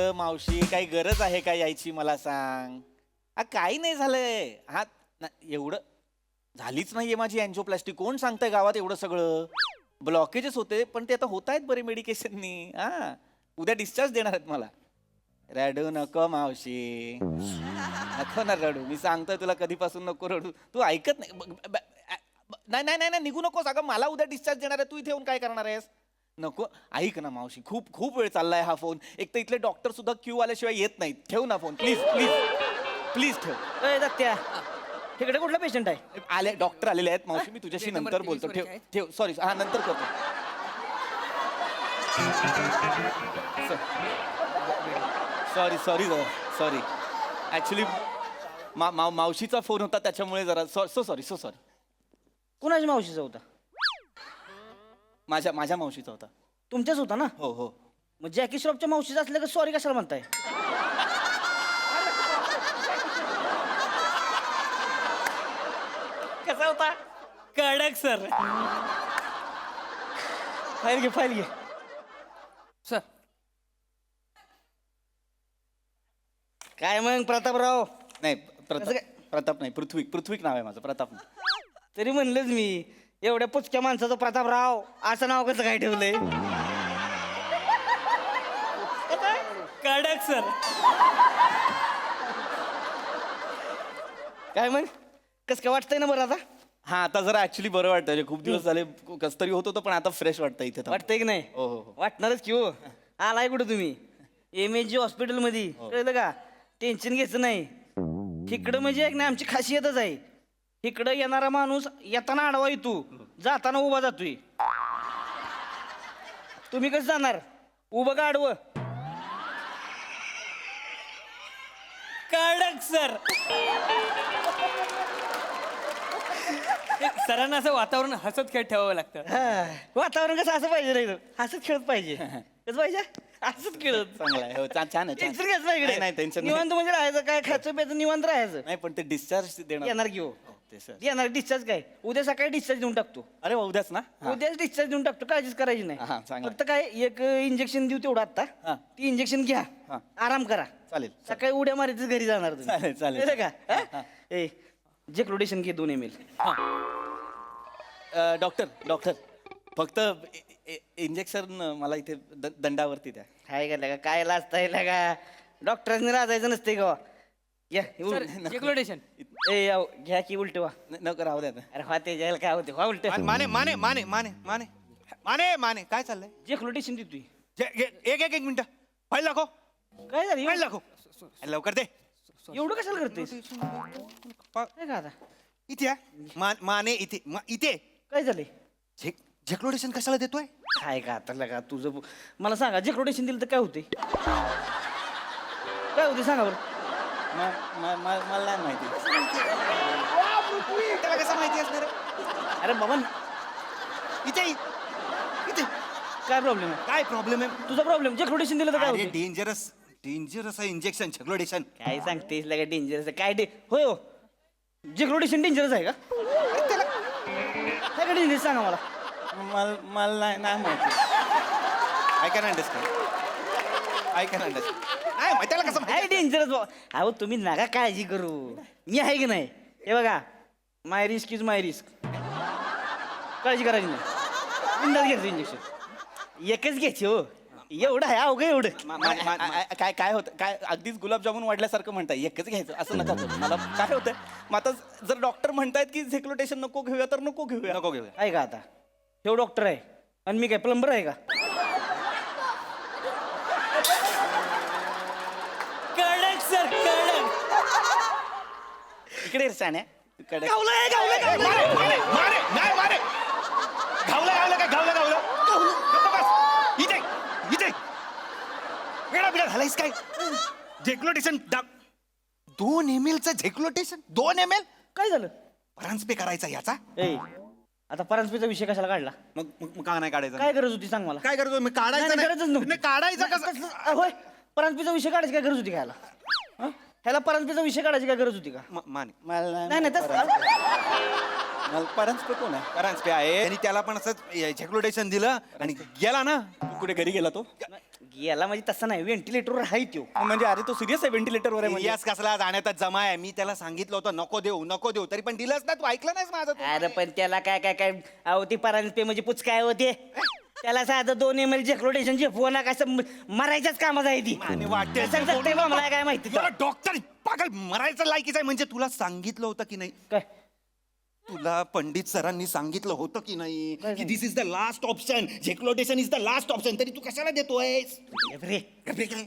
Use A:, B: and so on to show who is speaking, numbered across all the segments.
A: अगं मावशी काही गरज आहे का यायची मला सांग. काही नाही झालंय. हा एवढं झालीच नाहीये माझी अँजिओप्लास्टी. कोण सांगतंय गावात एवढं सगळं. ब्लॉकेजेस होते पण ते आता होत आहेत बरे मेडिकेशननी. हा उद्या डिस्चार्ज देणार आहेत मला. रडू नको मावशी, नको ना रडू. मी सांगतोय तुला कधीपासून नको रडू. तू ऐकत नाही. नाही नाही नाही निघू नकोस. अगं मला उद्या डिस्चार्ज देणार आहे. तू इथे येऊन काय करणार आहेस. नको ऐक ना मावशी, खूप खूप वेळ चाललाय हा फोन. एक तर इथले डॉक्टर सुद्धा क्यू आल्याशिवाय येत नाहीत. ठेव ना फोन प्लीज प्लीज प्लीज ठेव.
B: अय दत्त्या, इकडे कुठला पेशंट आहे?
A: आले डॉक्टर आलेले आहेत मावशी. मी तुझ्याशी नंतर बोलतो. ठेव ठेव. सॉरी हा नंतर करतो. सॉरी सॉरी सॉरी ऍक्च्युली मावशीचा फोन होता त्याच्यामुळे जरा सो सॉरी सो सॉरी.
B: कुणाच्या मावशीचा होता?
A: माझ्या मावशीचा होता.
B: तुमच्याच होता ना?
A: हो हो.
B: मग जॅकी श्रॉफच्या मावशीचा असलं का सॉरी कशाला म्हणताय?
C: कसा होता? कडक सर.
B: फाईल घे फाईल घे.
C: सर
B: काय मग प्रतापराव?
A: नाही
B: कसं काय?
A: प्रताप नाही, पृथ्वीक नाव आहे माझं. प्रताप नाही.
B: तरी म्हणलंच मी, एवढ्या पुचक्या माणसाचं प्रतापराव असं नाव कसं काय ठेवलंय?
C: कडक सर.
B: काय मग कसं काय वाटतंय ना बरं आता?
A: हा आता जरा ऍक्च्युली बरं वाटतं. म्हणजे खूप दिवस झाले कस तरी होत होतं पण आता फ्रेश वाटतं इथे थांबून.
B: वाटतंय की नाही?
A: हो हो हो.
B: वाटणारच की हो. आलाय कुठं तुम्ही? MSG हॉस्पिटल मध्ये. कळलं का? टेन्शन घ्यायचं नाही. इकडं म्हणजे एक नाही आमची खासियतच आहे. इकडं येणारा माणूस येताना आडवा येतो, जाताना उभा जातोय. तुम्ही कसं जाणार? उभं का आडवं?
C: कडक सर. सरांना असं वातावरण हसत खेळ ठेवावं लागतं.
B: हा, वातावरण कसं असं पाहिजे नाही, हसत खेळत पाहिजे. कसं पाहिजे? हसत खेळत.
A: चांगला आहे. हो छान आहे.
B: टेन्शन घ्यायचं नाही
A: नाही
B: इकडे.
A: टेन्शन
B: निवांत म्हणजे राहायचं, काय खायचं प्यायचं निवांत राहायचं.
A: नाही पण ते डिस्चार्ज देणार.
B: येणार की हो.
A: ते सर.
B: येणार डिस्चार्ज काय? उद्या सकाळी डिस्चार्ज देऊन टाकतो.
A: अरे वा, उद्याच ना. हा.
B: उद्याच डिस्चार्ज देऊन टाकतो, काळजीच करायची
A: हा,
B: नाही.
A: चांगलं.
B: फक्त काय एक इंजेक्शन देऊ तेवढं आता.
A: हा.
B: ती इंजेक्शन घ्या,
A: हा.
B: आराम करा.
A: चालेल.
B: सकाळी उड्या मारायचं घरी जाणार तुम्ही.
A: चालेल, चालेल.
B: कळलं का? हा? ए जेक्लोडेशन घे 2 ml.
A: डॉक्टर फक्त इंजेक्शन मला इथे दंडावरती द्या.
B: काय का लगा, काय लाजताय लगा? डॉक्टरांनी लाजायचं नसते का? घ्या
C: जेक्लोडेशन.
B: ए याव, घ्या की उलट वा.
A: नको राहू द्या.
B: अरे हा ते जायला काय होते हा उलट.
D: माने माने माने माने माने माने माने काय चाललंय?
B: जेक्लोडेशन देतोय.
D: एक मिनिट. फाईल दाखव.
B: काय झालं?
D: फाईल दाखव. लवकर दे.
B: एवढं कशाला करतेस? काय का आता?
D: इथे माने इथे इथे.
B: काय झालंय?
D: झेक्लोडेशन कशाला देतोय?
B: काय का आता लगा तुझं? मला सांगा, जेक्लोडेशन दिलं तर काय होते? काय होते सांगा बरं.
A: मला नाही माहिती.
D: त्याला कसं माहिती असणार?
B: अरे बाबा,
D: इथे इथे
B: काय प्रॉब्लेम आहे?
D: काय प्रॉब्लेम आहे?
B: तुझा प्रॉब्लेम. जेक्लोडेशन दिलं तर काय
D: अरे
B: होते?
D: डेंजरस आहे इंजेक्शन झेक्लोडेशन.
B: काय सांगतेस लगा डेंजरस? काय होय हो, जेक्लोडेशन डेंजरस आहे का? काय डेंजरस सांगा मला.
A: मला नाही माहिती.
D: I can understand. नाही त्याला कसं
B: काय डेंजरस? अहो तुम्ही नका काळजी करू, मी आहे की नाही. हे बघा, माय रिस्क इज माय रिस्क. काळजी करायची नाही. बिंदास घ्यायचं इंजेक्शन. एकच घ्यायची हो. एवढं आहे अवघं एवढं.
A: काय होतं काय अगदीच गुलाबजामुन वाढल्यासारखं म्हणताय. एकच घ्यायचं असं नका करू. मला काय होतंय मग आता जर डॉक्टर म्हणतायत की झेक्लोटेशन नको घेऊया तर नको घेऊया.
B: आहे का आता? हे डॉक्टर आहे आणि मी काय प्लंबर आहे का?
C: कडक सर कडक.
A: इकडे शाण्या कडक.
B: गावलंय, गावलंय, गावलंय.
D: माने माने नाही माने. घावलं गप्प बस. इथे वेळा बिडा झालायस काय? झेक्लोटेशन 2 ml चं झेक्लोटेशन 2 ml.
B: काय झालं?
D: ट्रान्सपे करायचा याचा.
B: ए आता परांजपेचा विषय कशाला काढला?
D: मग का नाही काढायचं?
B: काय गरज होती सांग मला.
D: काय करतो मी? काढायचं
B: नाही, गरजच नव्हती.
D: नाही काढायचं कसं?
B: होय, परांजपेचा विषय काढायची काय गरज होती का ह्याला? हं? ह्याला परांजपेचा विषय काढायची काय गरज होती का?
D: माने
A: मला
B: नाही नाही तसं.
A: परंज कोण आहे.
D: ट्रान्सपे आहे आणि त्याला पण असं झेक्लोटेशन दिलं आणि गेला ना.
A: तू कुठे घरी गेला तो.
B: गेला म्हणजे तसं नाही व्हेंटिलेटरवर आहे तो.
A: म्हणजे अरे तो सिरियस आहे व्हेंटिलेटरवर आहे म्हणजे.
D: सिरियस कसला जाण्यातच जमा आहे. मी त्याला सांगितलं होतं नको देऊ तरी पण दिलंच ना. तू ऐकलं नाहीस माझं तू.
B: अरे पण त्याला काय काय काय अहो ती परांजपे पे म्हणजे पुच काय होते त्याला साधं 2 ml जेक्लोटेशन झेपवू नका असं मरायच्याच कामात आहे ती.
D: आणि वाटते
B: कसं जगतंय बा मला काय माहिती तर.
D: डॉक्टर पागल मरायचं लायकीच आहे. म्हणजे तुला सांगितलं होतं की नाही,
B: काय
D: तुला पंडित सरांनी सांगितलं होतं की नाही
B: काय
D: की this is the last option, exploitation is the last option, तरी तू कशाला देतोयस?
B: रे
D: अरे काय?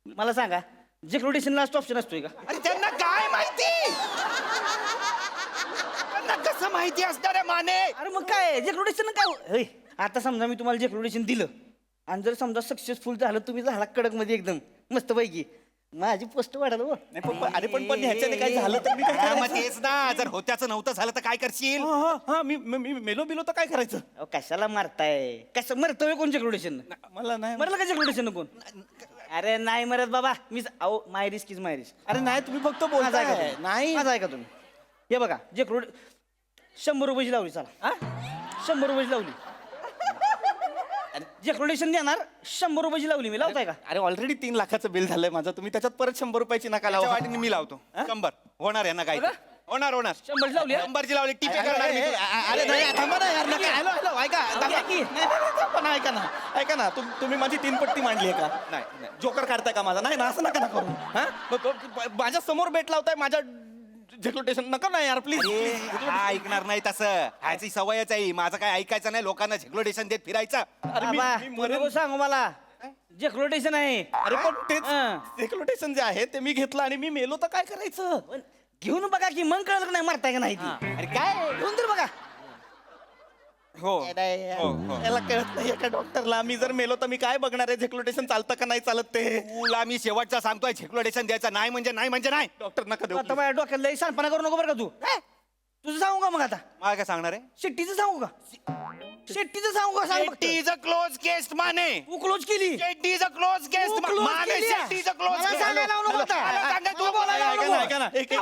B: मला सांगा जेक्लोटेशन लास्ट ऑप्शन असतोय का?
D: अरे त्यांना काय माहिती? त्यांना कसं माहिती असणार आहे माने?
B: अरे मग काय जेक्लोटेशन काय होय, आता समजा मी तुम्हाला जेक्लोटेशन दिलं आणि जर समजा सक्सेसफुल झालं तुम्ही झाला कडक मध्ये एकदम मस्त पैकी माझी पोस्ट वाढाल हो.
A: नाही, अरे पण ह्याच्याने काय झालं तर मी काय
D: हा, मग
A: करायचं?
D: तेच ना. जर होत्याचं नव्हतं झालं तर काय करशील?
A: हा मी मेलो बिलो तर काय करायचं?
B: अहो, कशाला मारताय कसं मरतोय कोण जेक्लोटेशन
A: मला नाही
B: मरलं का जेक्लोटेशन कोण? अरे नाही मरत बाबा मी अहो माय रिस्क इज माय रिस्क.
A: अरे नाही तुम्ही फक्त बोलताय. नाही
B: माझा ऐका तुम्ही हे बघा जेक्लोड 100 रुपयाची लावली चला 100 रुपयाची लावली जेक्लोडेशन देणार 100 रुपयाची लावली मी लावताय का?
A: अरे ऑलरेडी 3 लाखाचं बिल झालंय माझं. तुम्ही त्याच्यात परत 100 रुपयाची नका
D: त्याच्या
A: लावा.
D: वाटेने मी लावतो 100. होणार आहे ना काय? होणार
B: 100 ची लावली, हा?
D: 100ची लावली टिपे करणार मी तुला.
A: अरे नाही थांबा ना यार नका. हॅलो ऐका थांबा.
B: की.
A: नाही, थांबा ना, ऐका ना तुम्ही माझी 3 पट्टी मांडली आहे का?
D: नाही.
A: जोकर काढताय का माझा? नाही ना असं नका ना करू. हा माझ्या समोर बेट लावताय माझ्या जेक्लोटेशन नका ना यार प्लीज.
D: अरे, हा ऐकणार नाही तसं. ह्याची सवयच आहे. माझं काय ऐकायचं नाही. लोकांना झेक्लोटेशन देत फिरायचं.
A: अरे
B: बाबा,
A: मी
B: तुम्ही नको सांगू मला जेक्लोटेशन आहे
A: अरे पण तेच
B: हा.
A: जेक्लोटेशन जे आहे ते मी घेतलं आणि मी मेलो तर काय करायचं?
B: पण घेऊन बघा की मग कळलं का नाही मरताय का नाही ती.
A: अरे काय
B: घेऊन तर बघा
D: हो
A: याला कळत नाही एका डॉक्टरला. मी जर मेलो तर मी काय बघणार आहे झेक्लोटेशन चालतं का नाही चालत ते?
D: तुला मी शेवटचा सांगतोय झेक्लोटेशन द्यायचं नाही म्हणजे नाही.
A: डॉक्टर नका देऊ
B: आता माझ्या डोक्यात लई सांडपणा करू नको बरं का तू तुझं सांगू का मग आता
D: मला काय सांगणार आहे?
B: शेट्टीचं सांगू का शेट्टीचं सांगू का सांग फक्त.
D: Shetty is a close case माने.
B: तू क्लोज केली
D: Shetty is a close case
B: तू close
D: माने.
B: केली आहे.
D: शेट्टी इज अ क्लोज
B: मला
D: केस.
B: सांगायला लावू नको आता.
D: मला सांगा, तू
B: मला बोलायला लावू
A: ऐका ना,
B: नको.
A: ऐका ना. एक-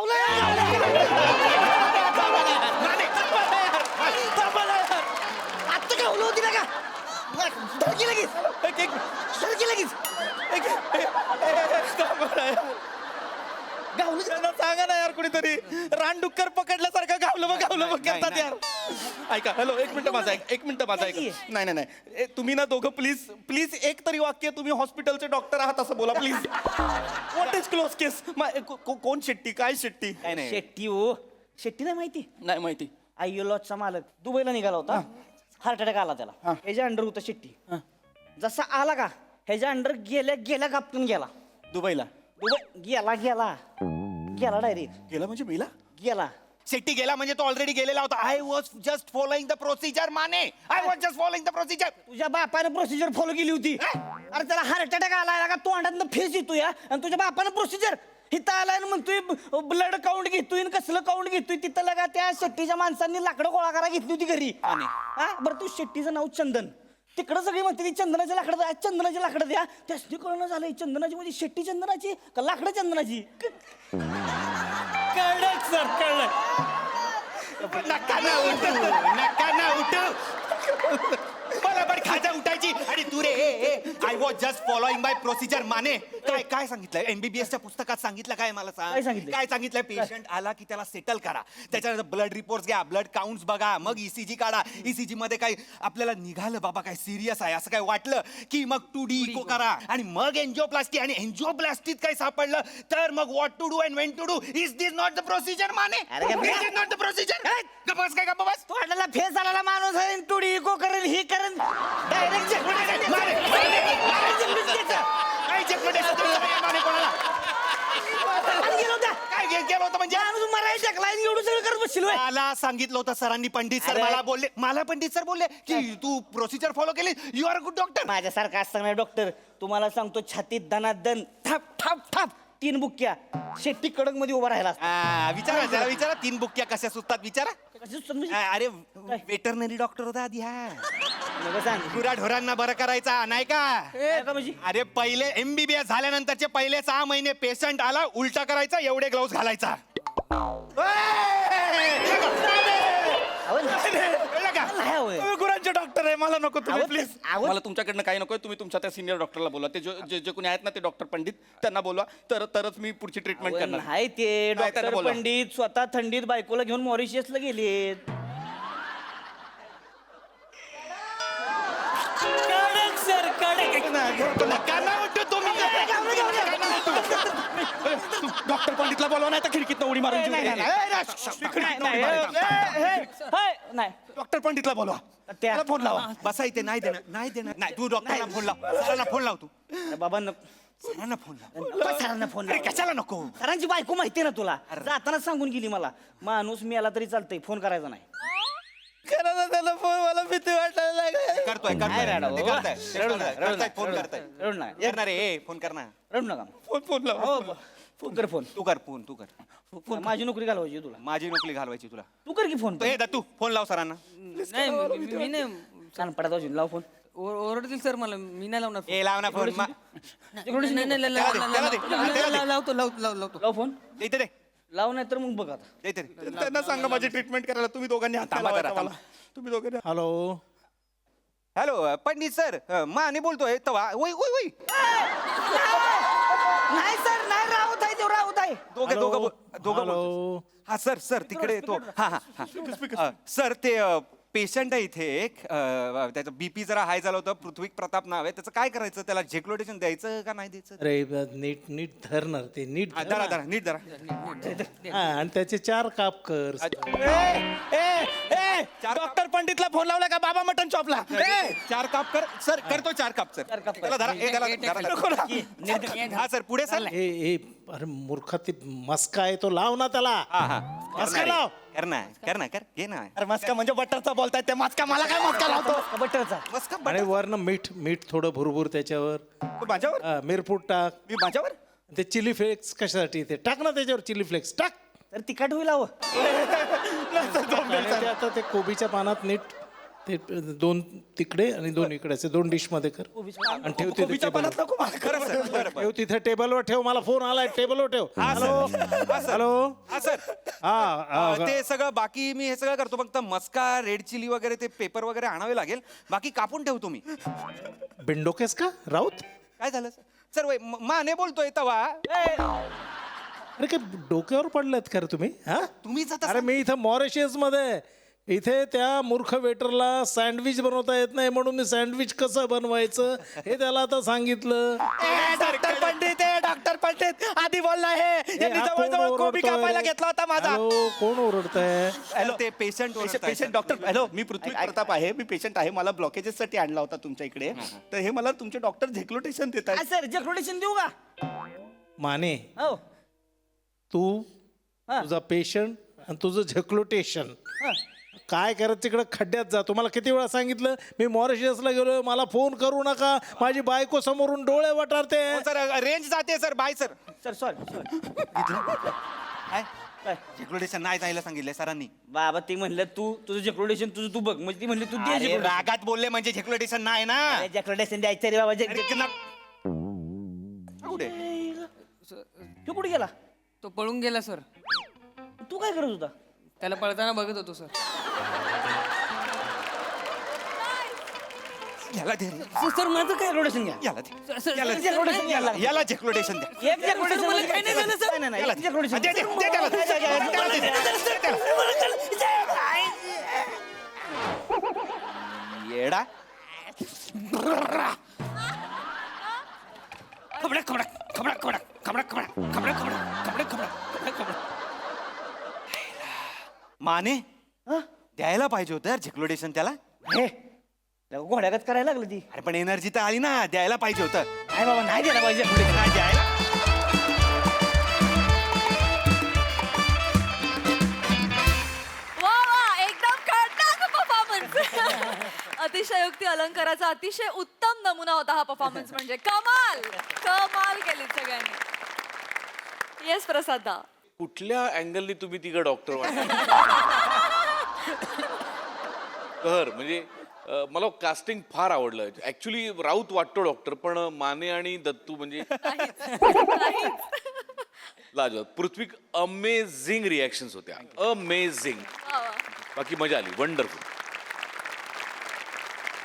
B: आत्ता का उलव होती ना का धडकी लगेच धडकी लगेच गावलं
A: त्यांना सांगा ना यार कुणीतरी. रानडुक्कर पकडल्यासारखं गावलं करतात यार. ऐका हॅलो एक मिनिट माझा एक मिनिट माझा ऐका. नाही तुम्ही ना दोघं प्लीज एक तरी वाक्य तुम्ही हॉस्पिटलचे डॉक्टर आहात असं बोला प्लीज. व्हॉट इज क्लोज केस? कोण शेट्टी? काय शेट्टी?
B: शेट्टी हो शेट्टी नाही माहिती
A: नाही माहिती.
B: आय्योलॉजचा मालक दुबईला निघाला होता हार्ट अटॅक आला त्याला ह्याच्या अंडर होता शेट्टी जसा आला का ह्याच्या अंडर गेल्या कापटून गेला
A: दुबईला
B: दुबई गेला डायरेक्ट
A: गेला म्हणजे मेला?
B: गेला
D: शेट्टी गेला म्हणजे तो ऑलरेडी गेलेला होता. I was just following the procedure Mane. I was just following the procedure.
B: तुझ्या बापाने प्रोसिजर फॉलो केली होती अरे त्याला हार्ट अटॅक आला का तोंडातनं फेस येतोय आणि तुझ्या बापानं प्रोसिजर हिथं आलाय म्हणतोय ब्लड काउंट घेतोय आणि कसलं काउंट घेतोय तिथं लगा त्या शेट्टीच्या माणसांनी लाकडं गोळा करा घेतली होती घरी हा बरं तू शेट्टीचं नाव चंदन तिकडं सगळी म्हणते ती चंदनाची लाकडं द्या चंदनाची लाकडं द्या त्यासनी कळणं झालंय चंदनाची म्हणजे शेट्टी चंदनाची का लाकडं चंदनाची
C: कळलं सर कळलं.
D: नका ना उठू. मला पण खाजा उठायची आणि तू रे I was just following by procedure माने. काय सांगितलंय MBBS च्या पुस्तकात सांगितलं काय मला
B: काय
D: सांग?
B: सांगितलंय?
D: काय सांगितलंय? पेशंट आला की त्याला सेटल करा. त्याच्यानंतर ब्लड रिपोर्ट घ्या, ब्लड काउंट्स बघा, मग ECG काढा. ECG मध्ये काय आपल्याला निघालं बाबा काय सिरियस आहे असं काय वाटलं की मग 2D इको करा आणि मग एन्जिओप्लास्टी आणि एन्जिओप्लास्टीत काय सापडलं तर मग what to do and when to do. Is this not the procedure माने?
B: अरे गप्प बस.
D: Is not the procedure? गप्प काय गप्प बस.
B: तोंडाला फेस आलेला माणूस आहे टुडी इको करेल ही करेल डायरेक्ट
D: काय जेक्लोटेशन देतो माने कोणाला? काय गेलं होतं म्हणजे?
B: एवढं सगळं करत बसशील होय.
D: मला सांगितलं होतं सरांनी. पंडित सर
B: अरे.
D: मला पंडित सर बोलले की तू प्रोसिजर फॉलो केली. You are a good doctor.
B: माझ्यासारखा असता नाही डॉक्टर तुम्हाला सांगतो छातीत दनादन थाप थाप थाप 3 बुक्क्या शेट्टी कडक मध्ये उभा राहिला असता.
D: विचारा 3 बुक्क्या कशा सुटतात विचारा.
B: कशी सुचत म्हणजे?
D: अरे वेटरनरी डॉक्टर होता आधी हा.
B: नको सांग.
D: गुराढोरांना बरं करायचा नाही का?
B: काय का म्हणजे?
D: अरे पहिले MBBS झाल्यानंतरचे पहिले 6 महिने पेशंट आला उलटा करायचा एवढे ग्लोव्स घालायचा.
B: अहो,
D: कळलं का?
B: नाही होय.
A: तुम्ही गुरांच्या आमचे डॉक्टर आहे, मला नको तुम्ही
B: अहो,
A: प्लीज.
B: अहो.
A: मला तुमच्याकडनं काही नकोय, तुम्ही तुमच्या त्या सिनियर डॉक्टरला बोला. ते जे जे कोणी आहेत ना ते डॉक्टर पंडित, त्यांना बोलवा. तरच मी पुढची ट्रीटमेंट
B: अहो,
A: करणार.
B: नाही ते
A: नाही, त्यांना
B: डॉक्टर
A: बोलवा.
B: पंडित स्वतः थंडीत बायकोला घेऊन मॉरिशियसला गेलेत.
C: कडक सर कडक.
A: डॉक्टर पंडितला बोलवा, नाही तर खिडकीत उडी मारून जीव
B: नाही,
A: दे.
B: नाही, नाही
A: डॉक्टर पंडितला बोलवा.
B: त्या
A: त्याला फोन लावा.
D: बसा इथे. नाही देणार नाही. तू डॉक्टरला फोन लाव, सरांना फोन लाव. तू
B: बाबा नको.
D: सरांना फोन लाव.
B: सरांना फोन
D: अरे कशाला नको?
B: सरांची बायको माहिती ना तुला, जाताना सांगून गेली मला, माणूस मेला तरी चालतंय, फोन करायचा नाही.
A: करा ना त्याला फोन, मला भीती वाटायला लागली.
D: करतोय
B: नाही रडा,
D: ते
B: बाबा.
D: करताय.
B: रडू नका, रडू नका,
D: फोन
B: रडू
D: करताय.
B: नका, रडू नका.
D: करणार आहे फोन करणार.
B: रडू नका.
A: फोन लावा.
B: हो फोन कर फोन.
D: तू कर फोन. तू कर.
B: माझी नोकरी घालवायची तुला.
D: माझी नोकरी घालवायची तुला.
B: तू कर की फोन.
D: हे दत्तू फोन लाव सरांना.
C: नाही मी नाही
B: कान पडत असेल, लाव फोन.
C: ओरडतील सर मला, मी नाही लावणार
D: ए लाव ना फोन.
C: नाही, नाही, नाही, लावतो लावतो.
B: लाव फोन.
D: इथे दे.
B: लाव नाही तर मग बघ आता.
D: इथे दे.
A: त्यांना सांगा माझी ट्रीटमेंट करायला. तुम्ही दोघांनी हात
D: थांबा जरा,
A: लावायचा मला.
D: थांबा.
A: तुम्ही दोघांनी.
E: Hello.
D: Hello Pandit sir, Mane बोलतोय. तवा ओय ओय ओय.
B: नाही सर, नाही, राहत आहे तो, राहत आहे.
D: दोघं
E: हॅलो.
D: हा सर तिकडे येतो. हा सर ते पेशंट आहे इथे एक, त्याचं बीपी जरा हाय झालं होतं. पृथ्वी प्रताप नाव आहे त्याचं. काय करायचं त्याला? झेक्लोटेशन द्यायचं का नाही द्यायचं?
E: अरे नीट धरणार ते, नीट
D: हा,
E: धर
D: धरा
E: ना.
D: धरा नीट धरा.
E: हा, आणि त्याचे 4 काप कर.
A: डॉक्टर पंडितला फोन लावला का बाबा मटन चॉपला?
D: 4 काप कर सर. करतो 4 काप सर.
B: काप कर.
D: त्याला धरा. ए, त्याला धरा. हा सर पुढे सर.
E: ए अरे मूर्खा, ते मस्का आहे तो, लाव ना त्याला.
D: हा
E: मस्का लाव.
D: कर घे ना.
A: अरे मस्का म्हणजे बटरचा बोलताय ते. मस्का मला काय मस्का लावतो?
B: बटरचा.
D: बस का
E: आणि वरनं मीठ थोडं भुरभुर त्याच्यावर.
D: माझ्यावर?
E: हा, मिरपूड टाक.
D: मी माझ्यावर?
E: ते चिली फ्लेक्स कशासाठी? ते टाक ना त्याच्यावर, चिली फ्लेक्स टाक.
B: तर तिखट होईल हवं.
E: आणि ते आता ते कोबीच्या पानात नीट ते 2 तिकडे आणि 2 इकडे असे 2 डिश मध्ये कर. आणि ठेव तिथे
A: कोबीच्या
E: टेबलवर.
A: पानात नको मला.
D: खरं सर. बरं
E: ठेव तिथे टेबलवर ठेव. मला फोन आलाय, टेबलवर ठेव. हॅलो.
D: हा सर.
E: हा
D: ते सगळं बाकी मी हे सगळं करतो. फक्त मस्का, रेड चिली वगैरे ते पेपर वगैरे आणावे लागेल. बाकी कापून ठेवतो मी.
E: बिंडोकेस का राऊत?
D: काय झालं सर? वय माने बोलतोय तवा.
E: अरे काय डोक्यावर पडलेत का रे तुम्ही? हा,
D: तुम्हीच आता
E: अरे मी इथं मॉरिशियस मध्ये, इथे त्या मूर्ख वेटरला सँडविच बनवता येत नाही म्हणून मी सँडविच कसं बनवायचं हे त्याला आता सांगितलं.
A: डॉक्टर पंडित आहे, डॉक्टर पंडित आधी बोलला हे. यांनी
E: हा,
A: जवळ
E: कोण
A: जवळ कोबी
E: ओरडतोय?
A: कापायला घेतला होता माझा.
E: हॅलो, कोण ओरडतंय?
D: हॅलो ते पेशंट
A: पेशंट डॉक्टर. हॅलो, मी पृथ्वी प्रताप आहे. मी पेशंट आहे. मला ब्लॉकेजेस साठी आणला होता तुमच्या इकडे. तर हे मला तुमचे डॉक्टर झेक्लोटेशन देत आहेत.
B: सर जेक्रोटेशन देऊ का?
E: माने,
B: हो.
E: तू
B: हा.
E: तुझा पेशंट आणि तुझं झेक्लोटेशन
B: हा.
E: काय करत तिकडे खड्ड्यात जा. तुम्हाला किती वेळा सांगितलं मी मॉरिशियसला गेलोय, मला फोन करू नका, माझी बायको समोरून डोळे वटारते.
D: सर रेंज जाते sir. Bye sir.
B: Sir sorry.
D: काय
B: काय?
D: झेक्लोटेशन नाही जायला सांगितलंय सरांनी.
B: बाबा ते म्हणलं तुझं जेक्रोटेशन तुझं तू बघ, म्हणजे ती म्हणली तू दे
D: अरे,
B: जेक्रोटेशन.
D: रागात बोलले म्हणजे झेक्लोटेशन नाही ना.
B: जेक्रोटेशन द्यायचं रे बाबा.
D: अरे, कुठे?
B: तू कुठे गेला?
C: तो पळून गेला सर.
B: तू काय करत होता?
C: त्याला पळताना बघत होतो सर.
D: याला दे.
C: सर माझं काय
B: जेक्रोटेशन घ्या.
D: याला दे.
C: सर
D: याला
B: जेक्रोटेशन घ्यायला लागलं.
D: याला झेक्लोटेशन द्या.
B: एक जेक्रोटेशन
C: मला काही नाही झालं, सर.
B: नाही,
D: याला
B: एक
D: दे.
B: जेक्रोटेशन.
D: दे, दे, दे त्याला. त्याला दे. दे त्याला. येडा.
C: खबडा खबडा खबडा खबडा खबडा खबडा खबडा खबडा खबडा खबडा खबडा खबडा.
D: माने
B: हा?
D: द्यायला पाहिजे होतं यार झेक्लोटेशन त्याला.
B: हे घोड्यागत करायला लागलं ती.
D: अरे पण एनर्जी तर आली ना. द्यायला पाहिजे होतं.
B: नाही बाबा, नाही द्यायला पाहिजे.
D: नाही द्यायला.
F: वा वा, एकदम खतरनाक परफॉर्मन्स. अतिशयोक्ती अलंकाराचा अतिशय उत्तम नमुना होता हा परफॉर्मन्स. म्हणजे कमाल कमाल केली सगळ्यांनी. येस प्रसादा.
G: कुठल्या अँगलनी तुम्ही तिघं डॉक्टर वाटता? कहर म्हणजे मला कास्टिंग फार आवडलं. ऍक्च्युली राऊत वाटतो डॉक्टर, पण माने आणि दत्तू म्हणजे लाजवाब. पृथ्वी अमेझिंग रिॲक्शन्स होत्या, अमेझिंग. बाकी मजा आली, वंडरफुल.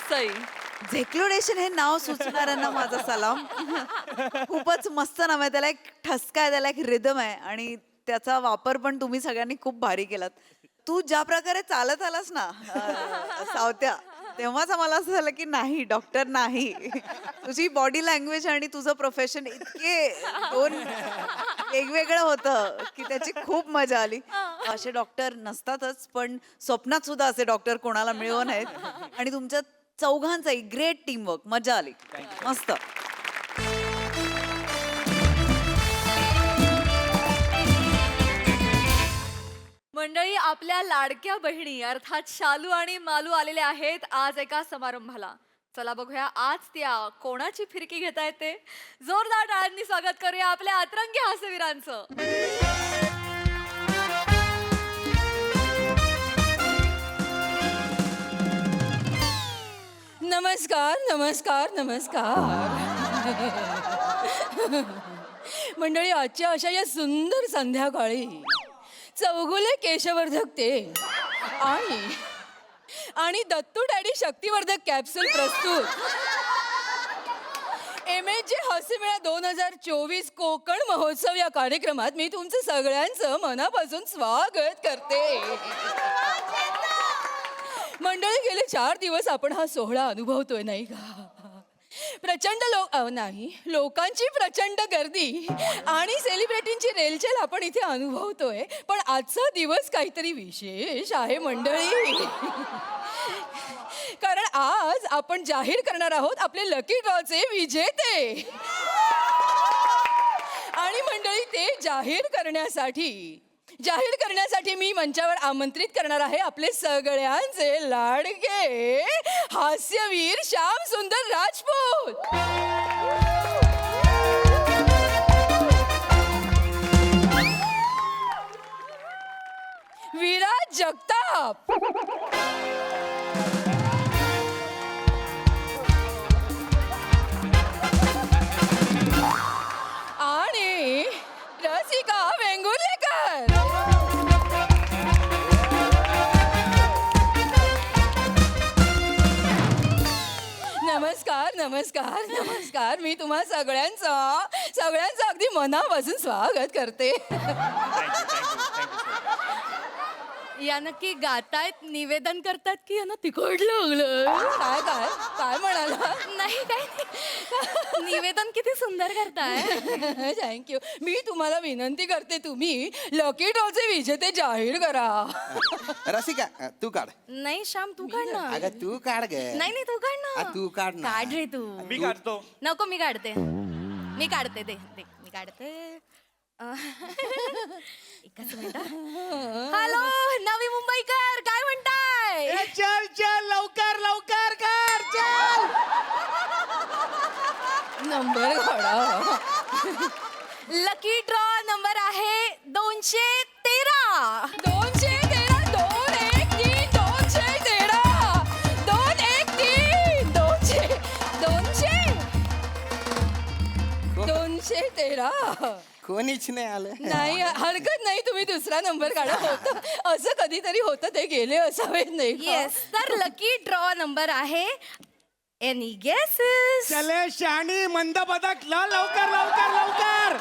F: सई.
H: झेक्लुडेशन हे नाव सुचणाऱ्यांना माझा सलाम. खूपच मस्त नाव आहे, त्याला एक ठसका आहे, त्याला एक रिदम आहे आणि त्याचा वापर पण तुम्ही सगळ्यांनी खूप भारी केलात. तू ज्या प्रकारे चालत आलास ना सावत्या, तेव्हाच मला असं झालं की नाही डॉक्टर नाही. तुझी बॉडी लँग्वेज आणि तुझं प्रोफेशन इतके दोन वेगवेगळं होतं की त्याची खूप मजा आली. असे डॉक्टर नसतातच, पण स्वप्नात सुद्धा असे डॉक्टर कोणाला मिळवत नाहीत. आणि तुमच्या चौघांचाही ग्रेट टीमवर्क, मजा आली, मस्त.
F: मंडळी, आपल्या लाडक्या बहिणी अर्थात शालू आणि मालू आलेल्या आहेत आज एका समारंभाला. चला बघूया आज त्या कोणाची फिरकी घेता येते. जोरदार टाळ्यांनी स्वागत करूया आपल्या अतरंगी हास्यवीरांचं.
I: नमस्कार नमस्कार नमस्कार. मंडळी, आजच्या अशा या सुंदर संध्याकाळी चौगुले केशवर्धक तेल आणि दत्तू डॅडी शक्तिवर्धक कॅप्सूल प्रस्तुत MHJ हास्यमेळा 2024 कोकण महोत्सव या कार्यक्रमात मी तुमचं सगळ्यांचं मनापासून स्वागत करते. मंडळी, गेले 4 दिवस आपण हा सोहळा अनुभवतोय नाही का? प्रचंड लोकांची प्रचंड गर्दी आणि सेलिब्रिटींची रेलचेल आपण इथे अनुभवतोय. पण आजचा दिवस काहीतरी विशेष आहे मंडळी. कारण आज आपण जाहीर करणार आहोत आपले लकी ड्रॉचे विजेते. आणि मंडळी, ते जाहीर करण्यासाठी मी मंचावर आमंत्रित करणार आहे आपले सगळ्यांचे लाडके हास्यवीर श्याम सुंदर राजपूत. विराज जगताप, आणि रसिका वेंगुर्लेकर. नमस्कार नमस्कार नमस्कार. मी तुम्हा सगळ्यांचं अगदी मनापासून स्वागत करते.
F: या नक्की गातायत, निवेदन करतात की यांना तिखट लागलं?
I: काय काय काय म्हणाला?
F: नाही काय निवेदन किती सुंदर करताय.
I: थँक्यू. मी तुम्हाला विनंती करते, तुम्ही लकी ड्रॉचे विजेते जाहीर करा.
D: रसिका तू काढ.
F: नाही श्याम, तू काढ ना.
D: अगं तू काढ ग.
F: नाही तू काढ ना.
D: तू काढ ना.
F: काढ रे तू.
C: मी काढतो.
F: नको, मी काढते. दे मी काढते. एकच मिनिट. हॅलो नवी मुंबईकर, काय म्हणताय?
E: चल चल लवकर लवकर कर चल.
I: नंबर काढा.
F: लकी ड्रॉ नंबर आहे 213.
I: 213 213 213 213 213.
D: कोणीच नाही आलं.
I: नाही, हरकत नाही, तुम्ही दुसरा नंबर काढा. होतं असं कधीतरी होतं, ते गेले असावेत नाही का?
F: येस, तर लकी ड्रॉ नंबर आहे एनी गेसेस?
E: चले शाणी मंद बदक ल लवकर लवकर लवकर.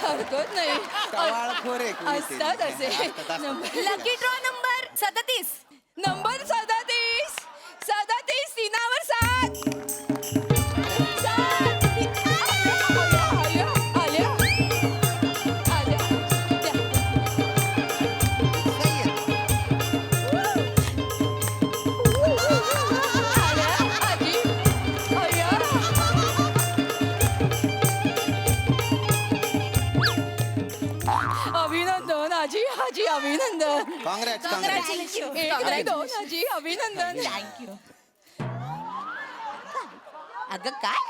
I: हरकत नाही,
D: टवाळखोर आहे कोणी ते.
I: असतात असे number.
F: Lucky draw number 37.
I: Number 37 37 तीनावर 7. अभिनंदन आजी, आजी अभिनंदन.
D: कॉंग्रॅच्युलेशन.
I: एक नाही दोन आजी, अभिनंदन.
B: थँक्यू. अगं काय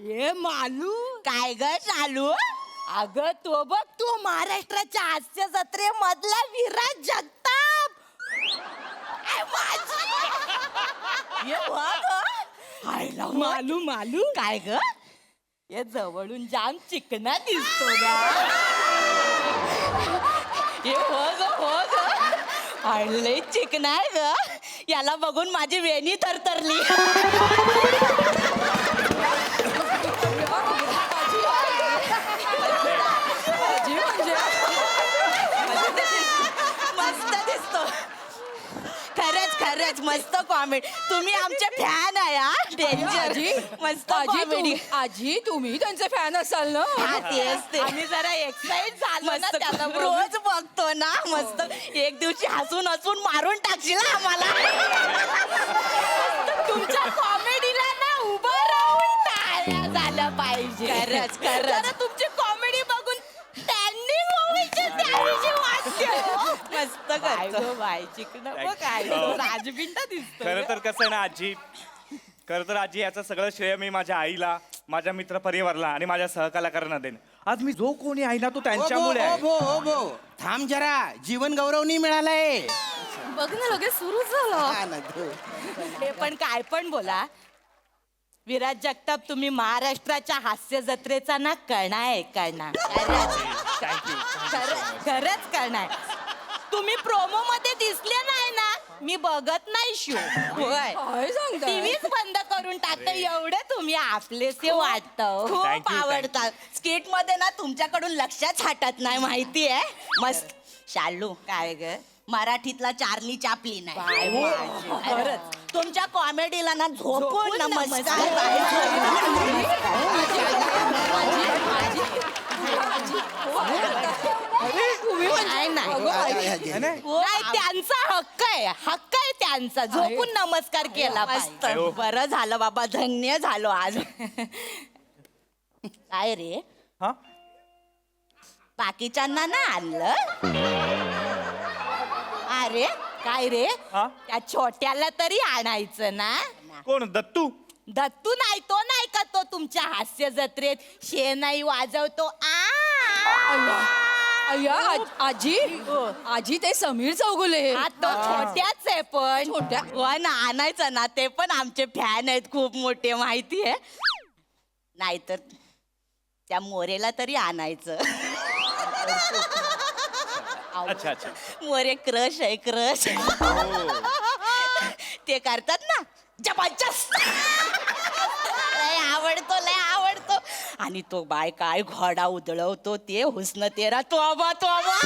B: ये मालू, काय ग चालू? अगं तो बघ, तू महाराष्ट्राच्या हास्य जत्रेमधला विराज जगताप. मालू मालू काय ग, ये जवळून जाम चिकना दिसतो ना. हे हो ग
I: आणले चिकनार ग याला बघून माझी वेणी थरथरली. मस्त दिसतो. खरंच खरंच मस्त कॉमेडी. तुम्ही आमचे फॅन आहे हा. डेंजर. मस्त कॉमेडी.
J: आजी तुम्ही त्यांचे फॅन असाल ना.
I: आम्ही जरा एक्साइट झालो ना त्याला रोज बघतो ना. मस्त एक दिवशी हसून हसून मारून टाकशील ना आम्हाला. तुमच्या कॉमेडीला ना उभं राहून टाळ्या झाल्या पाहिजे. खरंच खरंच तुमची कॉमेडी बघून स्टँडिंग ओव्हेशन द्यावीशी वाटते. मस्त करतो बाय चिकन काय राजबिंडा दिसतो.
K: खरं तर कसं आहे ना आजी, खरं तर आजी याचं सगळं श्रेय मी माझ्या आईला, माझ्या मित्र परिवाराला आणि माझ्या सहकलाकारांना देईन. आज मी जो कोणी आहे ना तो त्यांच्यामुळे आहे.
C: थांब जरा, जीवन गौरव नाही मिळालाय.
F: बघ ना लगेच सुरू झालं.
I: हे पण काय पण बोला. विराज जगताप तुम्ही महाराष्ट्राच्या हास्य जत्रेचा ना कणा आहे कणा. खरंच कणा आहे. तुम्ही प्रोमो मध्ये दिसले नाही ना मी बघत नाही शो. होय
J: काय सांगता
I: टीव्हीच बंद करून टाकते. एवढे तुम्ही आपलेसे वाटतं. खूप
K: Thank you.
I: आवडतात. स्किट मध्ये ना तुमच्याकडून लक्षच हटत नाही माहितीये. मस्त. शालू काय ग मराठीतला चार्ली चापलीन आहे. खरंच तुमच्या कॉमेडीला ना झोपून नमस्कार. नाही त्यांचा हक्क आहे त्यांचा. झोपून नमस्कार केला पाहिजे. बरं झालं बाबा धन्य झालो आज. काय रे
K: हा
I: बाकीच्यांना ना आणलं. अरे काय रे
K: हा?
I: त्या छोट्याला तरी आणायचं ना.
K: कोण दत्तू?
I: दत्तू नाही तो नाही का तो तुमच्या हास्य जत्रेत शेणाई वाजवतो.
J: अय्या आजी आजी ते समीर चौगुले.
I: हा तो छोट्याच आहे पण
J: छोट्या?
I: हो ना आणायचं ना. ते पण आमचे फॅन आहेत खूप मोठे माहितीये. नाहीतर त्या मोरेला तरी आणायचं.
K: अच्छा अच्छा.
I: मोरे क्रश आहे क्रश. ते करतात ना जबरदस्त. लय आवडतो. आणि तो बाय काय घोडा उधळवतो ते हुस्न तेरा तोबा तोबा.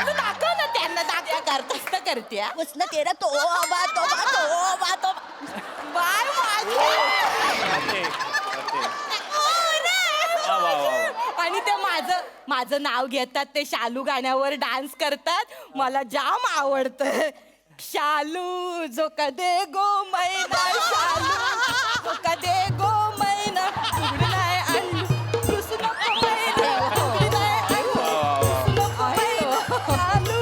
I: दाखव ना त्यांना दाखव. करतच तर करते हुस्न तेरा तोबा तोबा तोबा तोबा. बाय माझे. आणि ते माझं नाव घेतात. ते शालू गाण्यावर डान्स करतात. मला जाम आवडतं. शालू जो कदे गो मैना शालू जो कदे गो मैना उघडलाय अंडू कृष्ण मैना उघडलाय अंडू कृष्ण मैना शालू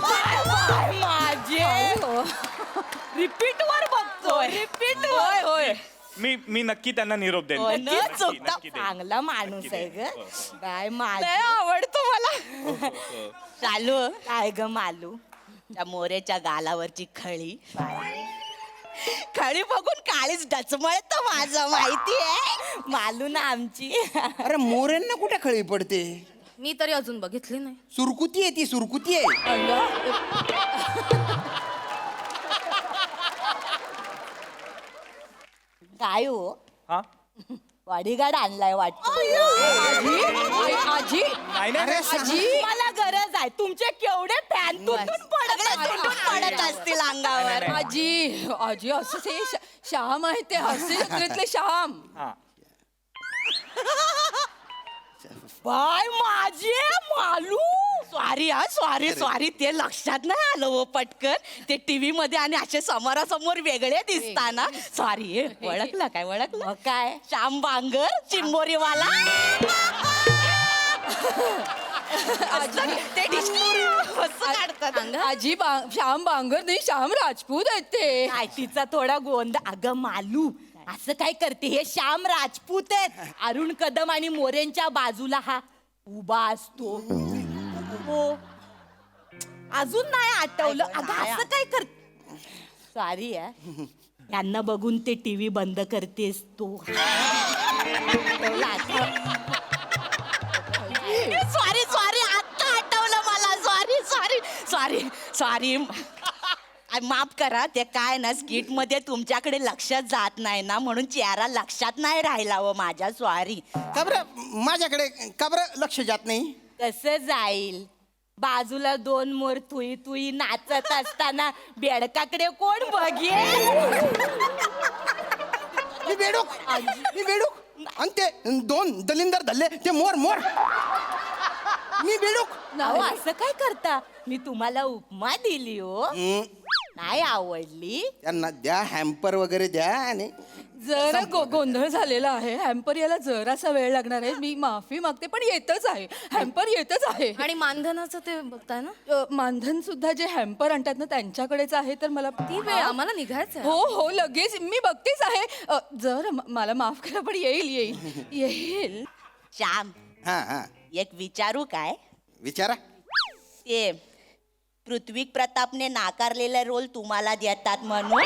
I: बाय माझे. रिपीट वर बघतोय. रिपीट वर. होय
K: मी नक्की त्यांना निरोप देईन.
I: नक्की चुकता.
K: नक्की देईन.
I: चांगला माणूस आहे ग. काय माझे आवडतो मला. चालू काय ग मालू त्या मोरेच्या गालावरची खळी बघून काळीच डचमळत माझं माहितीये. मालू ना आमची.
C: अरे मोऱ्यांना कुठे खळी पडते?
F: मी तरी अजून बघितली नाही.
C: सुरकुती आहे ती सुरकुती आहे.
I: काय हो
K: हा
I: बॉडीगार्ड आणलाय वाटतं.
J: आजी
K: नाही नाही
J: आजी
I: मला गरज आहे. तुमचे केवढे फॅन तुटून पडत असतील अंगावर.
J: आजी आजी असं ते श्याम आहे ते हास्य जत्रेतले श्याम.
K: हा
I: बाय माझे मालू. सॉरी ते लक्षात नाही आलं हो पटकन. ते टीव्ही मध्ये आणि असे समोरासमोर वेगळे दिसताना. सॉरी ओळखलं काय श्याम बांगर चिंबोरीवाला. ते कसं काढतात.
J: आजी श्याम बांगर नाही श्याम राजपूत आहेत ते.
I: तिचा थोडा गोंध. अगं मालू असं काय करते. हे श्याम राजपूत आहेत. अरुण कदम आणि मोरेंच्या बाजूला हा उभा असतो. हो अजून नाही आठवलं. अगं असं काय कर. सॉरी यांना बघून ते टीव्ही बंद करतेस तू. सॉरी आता आठवलं मला. सॉरी
J: सॉरी सॉरी माफ करा ते काय ना स्किट मध्ये तुमच्याकडे लक्षात जात नाही ना म्हणून चेहरा लक्षात नाही राहिला व माझ्या सॉरी.
C: का बरं माझ्याकडे का बरं लक्ष जात नाही?
J: कसं जाईल बाजूला दोन मोर तुई तुई नाचत असताना बेडकाकडे कोण बघेल.
C: मी बेडूक आणि ते दोन दलिंदर धरले ते मोर मोर. मी बेडूक.
J: अहो, असं काय करता मी तुम्हाला उपमा दिली हो नाही आवडली.
C: त्यांना द्या हॅम्पर वगैरे द्या आणि
I: जरा गोंधळ झालेला आहे. हॅम्पर यायला जरासा वेळ लागणार आहे. मी माफी मागते पण येतच आहे. हॅम्पर येतच आहे.
F: आणि मानधनाचं ते बघताय ना
I: मानधन सुद्धा जे हॅम्पर आणतात ना त्यांच्याकडेच आहे. तर मला
F: ती वेळ आम्हाला निघायचं आहे.
I: हो हो लगेच मी बघतेच आहे. जर मला माफ करा पण येईल.
J: श्याम
C: हा हा
J: एक विचारू काय
C: विचारा.
J: ते पृथ्वी प्रतापने नाकारलेला रोल तुम्हाला देतात म्हणून.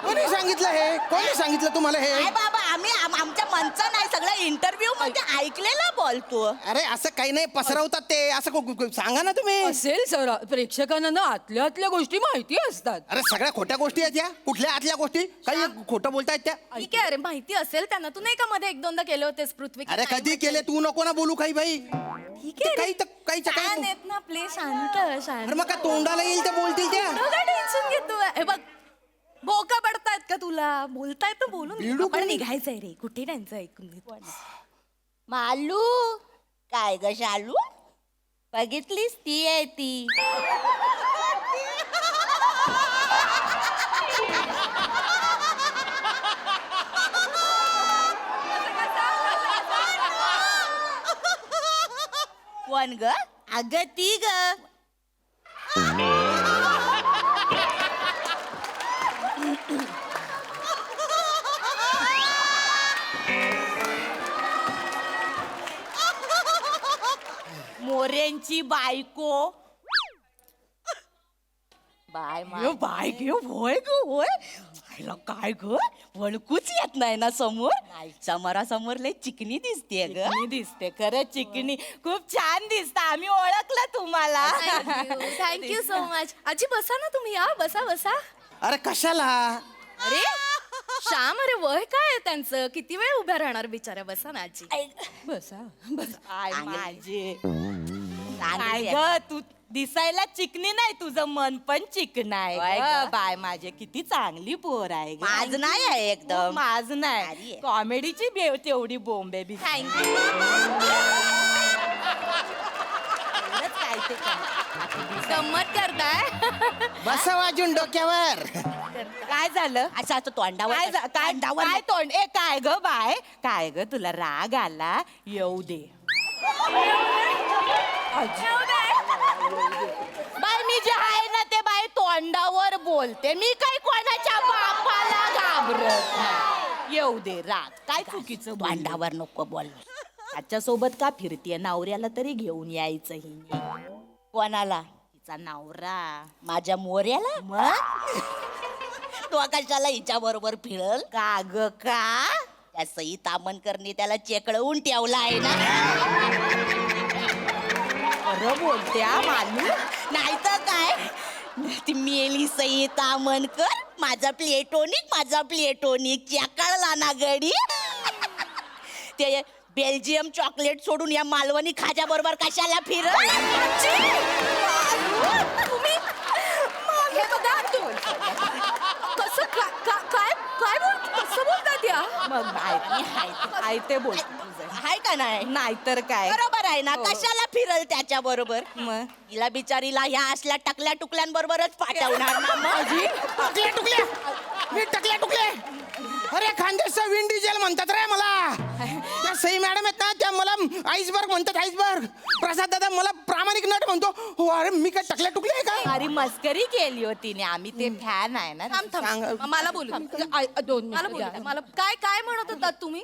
C: कोणी सांगितलं हे? कोणी सांगितलं तुम्हाला हे?
J: काय बाबा आम्ही आमच्या मनचं नाही सगळं इंटरव्ह्यू मध्ये ऐकलेलं बोलतो.
C: अरे असं काही नाही पसरवतात ते असं सांगा ना तुम्ही.
I: असेल सर प्रेक्षकांना ना आतल्या गोष्टी माहिती असतात.
C: अरे सगळ्या खोट्या गोष्टी आहेत या. कुठल्या आतल्या गोष्टी? काही खोटं बोलतायत त्या.
F: ठीक आहे अरे माहिती असेल त्यांना. तू नाही का मध्ये एक दोनदा केले होतेस पृथ्वी.
C: अरे कधी केले? तू नको ना बोलू काही बाई.
F: ठीक आहे
C: काही तर काही
F: छान
C: काही.
F: आहेत ना आपले शांत शांत.
C: अरे मग काय तोंडाला येईल ते बोलतील त्या.
F: काय टेन्शन घेतो हे बघ बोका पडतायत का तुला बोलतायत तर बोलून
C: बिडू
F: आपण
C: कोणी?
F: निघायचंय रे कुठे त्यांचं ऐकून घेतो.
J: मालू काय ग शालू बघितलीस ती आहे ती. कोण ग अगं ती ग. मोरेंची बायको. बाय गे होय ग होय. काय ग वळकूच येत नाही ना समोर. समोरासमोर लय चिकनी दिसते ग. दिसते खरं चिकनी खूप छान दिसत. आम्ही ओळखलं तुम्हाला.
F: Thank you so much. आजी बसा ना तुम्ही या बसा बसा.
C: अरे कशाला?
F: अरे श्याम अरे वय काय आहे त्यांचं किती वेळ उभ्या राहणार बिचाऱ्या. बसा ना आजी.
I: बसा
J: माझे काय ग तू दिसायला चिकनी नाही तुझं मन पण चिकन आहे. बाय माझे किती चांगली पोर आहे. माझ नाही आहे एकदम. माझ नाही कॉमेडीची बेव तेवढी बोंबे बी. थँक्यू. काय ते
F: गंमत करताय.
C: बसा वाजून डोक्यावर.
J: काय झालं असं तोंडावर काय तोंड ए काय ग बाय काय ग तुला राग आला येऊ दे. बाय मी जे आहे ना ते बाय तोंडावर बोलते. मी काय कोणाच्या बापाला घाबरत नाही. येऊ दे राग काय चुकीचं तोंडावर नको बोल. त्याच्या सोबत का फिरतीये? नवऱ्याला तरी घेऊन यायचं हिने. कोणाला? तिचा नवरा माझ्या मोऱ्याला. मग तो कशाला हिच्या बरोबर फिरल का ग का? त्या सई तामणकरनी त्याला चेकळवून ठेवला आहे ना. खरं बोलत्या मानू नाहीतर काय. ती मेली सई तामणकर माझा प्लेटोनिक चेकळला ना गडी. ते बेल्जियम चॉकलेट सोडून या मालवणी खाजा बरोबर कशाला फिरल?
F: तुम्ही हे बघा कसं काय कसं बोलतात या.
J: मग हाय ते बोल हाय का नाही नाहीतर काय. बरोबर आहे ना. कशाला फिरल त्याच्या बरोबर. मग तिला बिचारीला ह्या असल्या टकल्या टुकल्यांबरोबरच पाठवणार ना. मग
C: टकल्या टुकले. अरे खानदेशचा विंड डिझेल म्हणतात रे मला. त्या सई मॅडम आहेत ना त्या मला आईसबर्ग म्हणतात. आईसबर्ग. प्रसाद दादा मला प्रामाणिक नट म्हणतो. हो अरे मी काय टकल्या टुकले आहे का?
J: अरे मस्करी केली होती ने. आम्ही ते फॅन आहे ना.
F: मला बोलू मला काय म्हणत होतात तुम्ही?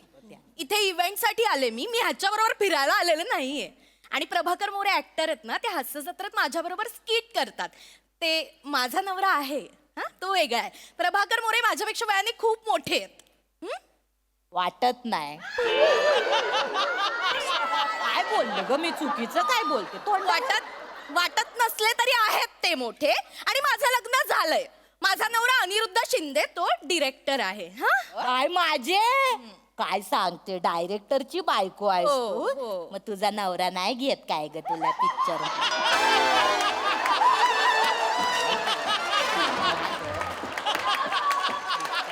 F: इथे इव्हेंट साठी आले मी ह्याच्या बरोबर फिरायला आलेले नाहीये. आणि प्रभाकर मोरे ऍक्टर आहेत ना ते हास्य जत्रेत माझ्या बरोबर स्किट करतात. ते माझा नवरा आहे हा तो वेगळा आहे. प्रभाकर मोरे माझ्यापेक्षा वयाने खूप मोठे आहेत.
J: वाटत नाही. काय बोललो ग मी चुकीचं काय बोलते? तोंड
I: वाटत नसले तरी आहेत ते मोठे आणि माझं लग्न झालंय. माझा नवरा अनिरुद्ध शिंदे तो डिरेक्टर आहे. हा
J: काय माझे काय सांगते डायरेक्टरची बायको आहेस
I: हो,
J: तू
I: हो.
J: मग तुझा नवरा नाही घेत काय ग तुला पिक्चर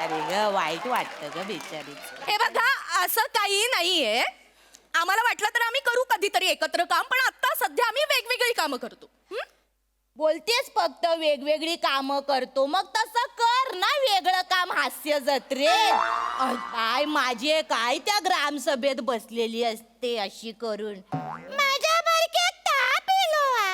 J: अरे ग वाईट वाटतं ग बिचारीच.
I: हे बघा असं काही नाहीये. आम्हाला वाटलं तर आम्ही करू कधीतरी एकत्र काम, पण आता सध्या आम्ही वेगवेगळी कामं करतो.
J: बोलतेस फक्त वेगवेगळी कामं करतो मग तसं कर ना वेगळं काम हास्य जत्रेत. काय माझे काय त्या ग्रामसभेत बसलेली असते अशी करून माझ्या बरक्यात ताप इलवा,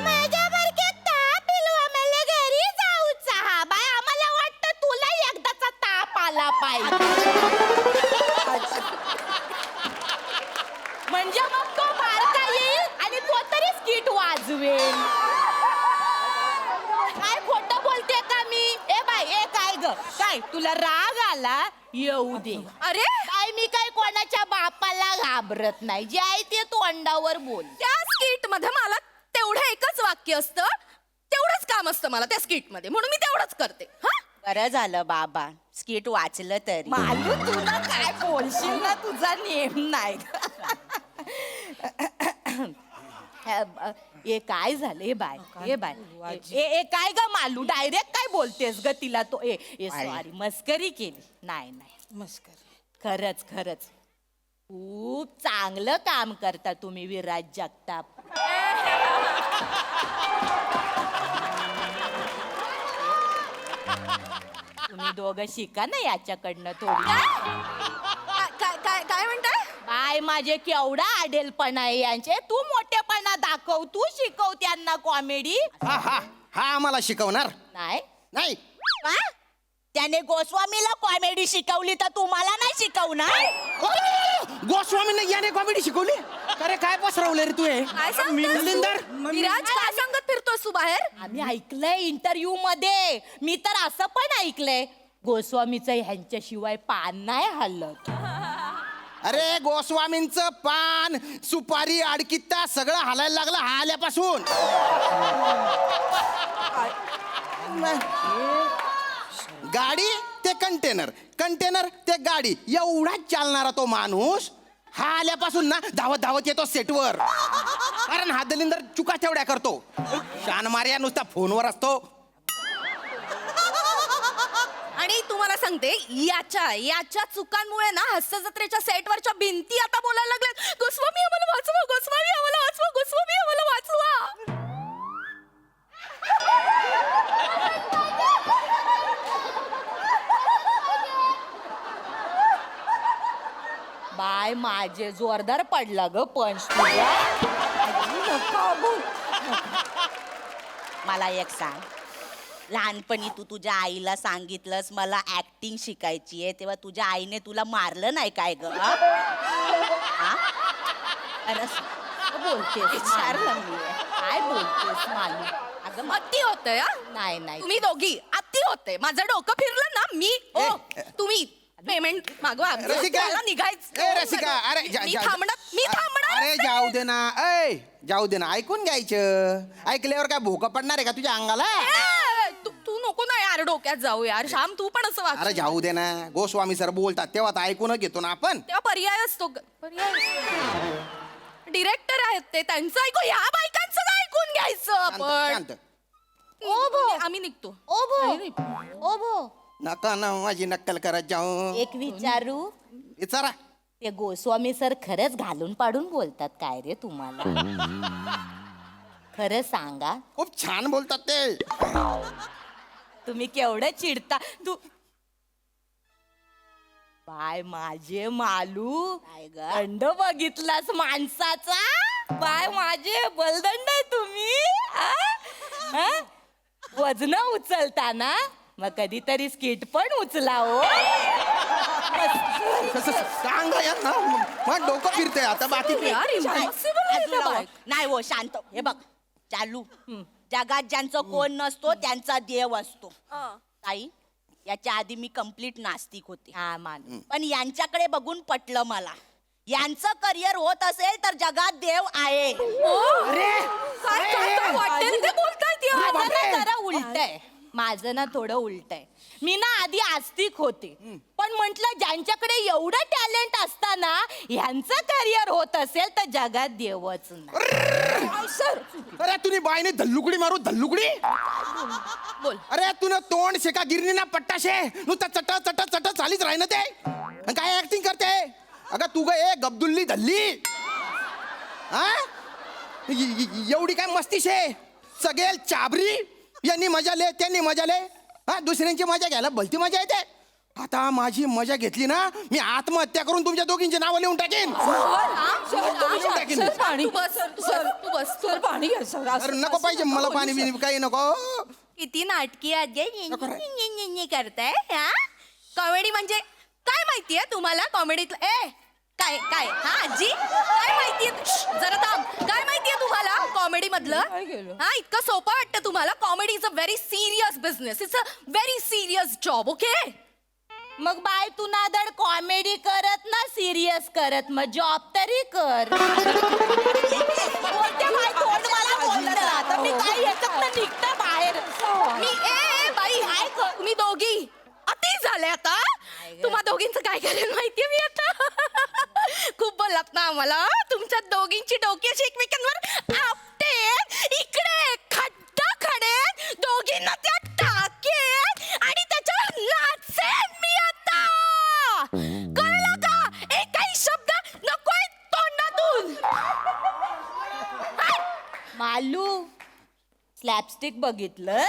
J: माझ्या बरक्यात ताप इलवा, मला घरी जाऊचा. हा बाय आम्हाला वाटतं तुला एकदाचा ताप आला पाहिजे म्हणजे मग तो बारका येईल आणि तो तरी स्किट वाजवेल. काय खोटं बोलते का मी? ए बाय ए काय ग काय तुला राग आला येऊ दे.
I: अरे
J: काय मी काय कोणाच्या बापाला घाबरत नाही जे आहे ते तोंडावर बोल.
I: त्या स्किट मध्ये मला तेवढं एकच वाक्य असतं, तेवढंच काम असतं मला त्या स्किट मध्ये, म्हणून मी तेवढंच करते. हा
J: बरं झालं बाबा स्किट वाचलं तरी. मालू तुला काय बोलशील ना तुझा नेम नाही. ए काय झालं ए बाय ए बाय ए काय ग मालू डायरेक्ट काय बोलतेस ग तिला तो ए सॉरी मस्करी केली. नाही नाही मस्करी खरंच खरंच खूप चांगलं काम करता तुम्ही विराज जगताप. तुम्ही दोघं शिका ना याच्याकडनं थोडी.
I: काय म्हणताय?
J: बाय माझे केवढा आडेलपणा आहे यांचे. तू मोठेपणा दाखव तू शिकव त्यांना कॉमेडी.
C: हा हा हा आम्हाला शिकवणार
J: नाही
C: नाही.
J: का? त्याने गोस्वामीला कॉमेडी शिकवली तर तुम्हाला नाही शिकवणार?
C: गोस्वामीने याने कॉमेडी शिकवली. अरे काय पसरवलं रे तू हे?
I: काय सांगतोस?
C: मिलिंदर
I: विराज काय सांगत फिरतोस तू बाहेर?
J: आम्ही ऐकलंय इंटरव्ह्यू मध्ये. मी तर असं पण ऐकलंय गोस्वामीचं ह्यांच्याशिवाय पान नाही हलत.
C: अरे गोस्वामींचं पान सुपारी अडकित्ता सगळं हालायला लागलं हा आल्यापासून. गाडी ते कंटेनर, कंटेनर ते गाडी एवढाच चालणारा तो माणूस हा आल्यापासून ना धावत धावत येतो सेटवर. कारण हा दलिंदर चुका तेवढ्या करतो. शान मार्या नुसता फोनवर असतो.
I: आणि तुम्हाला सांगते याच्या चुकांमुळे ना हास्य जत्रेच्या सेटवरच्या भिंती आता बोलायला लागल्यात, गोस्वामी आम्हाला वाचवा, गोस्वामी आम्हाला वाचवा, गोस्वामी आम्हाला वाचवा.
J: बाय माझे जोरदार पडला ग पंच तुझा. मला एक सांग लहानपणी तू तुझ्या आईला सांगितलंस मला ऍक्टिंग शिकायची आहे तेव्हा तुझ्या आईने तुला मारलं नाही काय ग? अरे बोलतेस विचारलं मी काय बोलतेस मालू? अगं
I: अति होतंय हा?
J: नाही नाही
I: तुम्ही दोघी अति होते. माझं डोकं फिरलं ना मी तुम्ही पेमेंट मागवा.
C: रसिका
I: मला निघायचं.
C: ए रसिका अरे
I: मी थांबणार.
C: अरे जाऊ दे ना. ऐ जाऊ दे ना. ऐकून घ्यायचं. ऐकल्यावर काय भोका पडणार आहे का तुझ्या अंगाला?
I: तू नको ना यार डोक्यात जाऊ यार. श्याम तू पण असं वाग.
C: अरे जाऊ दे ना. गोस्वामी सर बोलतात तेव्हा तर ऐकून घेतो ना आपण.
I: तेव्हा पर्याय असतो. डिरेक्टर आहेत ते, त्यांचं ऐकू. ह्या बायकांचं काय ऐकून घ्यायचं आपण?
C: शांत.
I: आम्ही निघतो.
J: ओभो
C: नका ना माझी नक्कल करत जाऊ.
J: एक विचारू
C: विचारा.
J: ते गोस्वामी सर खरंच घालून पाडून बोलतात काय रे तुम्हाला? खरं सांगा.
C: खूप छान बोलतात ते.
J: तुम्ही केवढं चिडता तू. बाय माझे मालू दंड बघितलास माणसाचा? बाय माझे बलदंड आहे तुम्ही. वजन उचलताना मग कधीतरी स्किट पण उचला हो.
C: सांग यार ना. मग डोकं फिरतंय आता बाकी
I: यार impossible आहे त्या बायका.
J: नाही हो शांत. हे बघ चालू जगात ज्यांचं कोण नसतो त्यांचा देव असतो. ताई याच्या आधी मी कंप्लीट नास्तिक होते. हा मान पण यांच्याकडे बघून पटलं मला यांचं करिअर होत असेल तर जगात देव आहे
I: वाटेल ते बोलतायत या.
J: माझं ना जरा उलट आहे माझं ना थोडं उलट आहे मी ना आधी आस्तिक होते पण म्हंटल ज्यांच्याकडे एवढं टॅलेंट असताना ह्यांचं करिअर होत असेल तर जगात देवच नाही
I: सर
C: अरे तुम्ही बाईने धल्लुकडी मारू धल्लुकडी
I: बोल.
C: अरे तुला तोंड शेका गिरणी ना पट्टाशे नुसतं चट चट चट चालीच राही ना ते आणि काय ऍक्टिंग करते अगं तू ग ए गब्दुल्ली धल्ली हा एवढी काय मस्तीशे सगळे चाबरी यांनी मजा ले त्यांनी मजा ले हा दुसऱ्यांची मजा घ्यायला भलती मजा येते आता माझी मजा घेतली ना मी आत्महत्या करून तुमच्या दोघींची नावं लिहून टाकेन
I: सर पाणी तू बस सर पाणी घ्या सर
C: अरे नको पाहिजे मला पाणी बिनी काही नको
J: किती नाटकी आजी करताय हा कॉमेडी म्हणजे काय माहितीये तुम्हाला कॉमेडीतलं ए काय काय हा आजी काय माहितीये जरा थांब काय माहितीये तुम्हाला कॉमेडी मधलं
I: काय केलं?
J: हा इतकं सोपं वाटतं तुम्हाला comedy is a very serious business it's a very serious job okay मग बाय तू नादड कॉमेडी करत ना सिरियस करत मग जॉब तरी कर बोलते बाय तोंड मला बोलत राहतं मी काय याच्यात निघतं बाहेर मी ए बाई हाय तुम्ही दोघी अति झाले आता तुम्हा दोघींचं काय करेल माहितीये मी आता खूप बोललात ना आम्हाला तुमच्या दोघींची डोकी अशी एकमेकांवर आपटे इकडे खड्डा खडे दोघींना त्या टाकेन आणि त्याच्यावर नाचेन मी आता कळलं का एकही शब्द नकोय तोंडातून मालू स्लॅपस्टिक बघितलं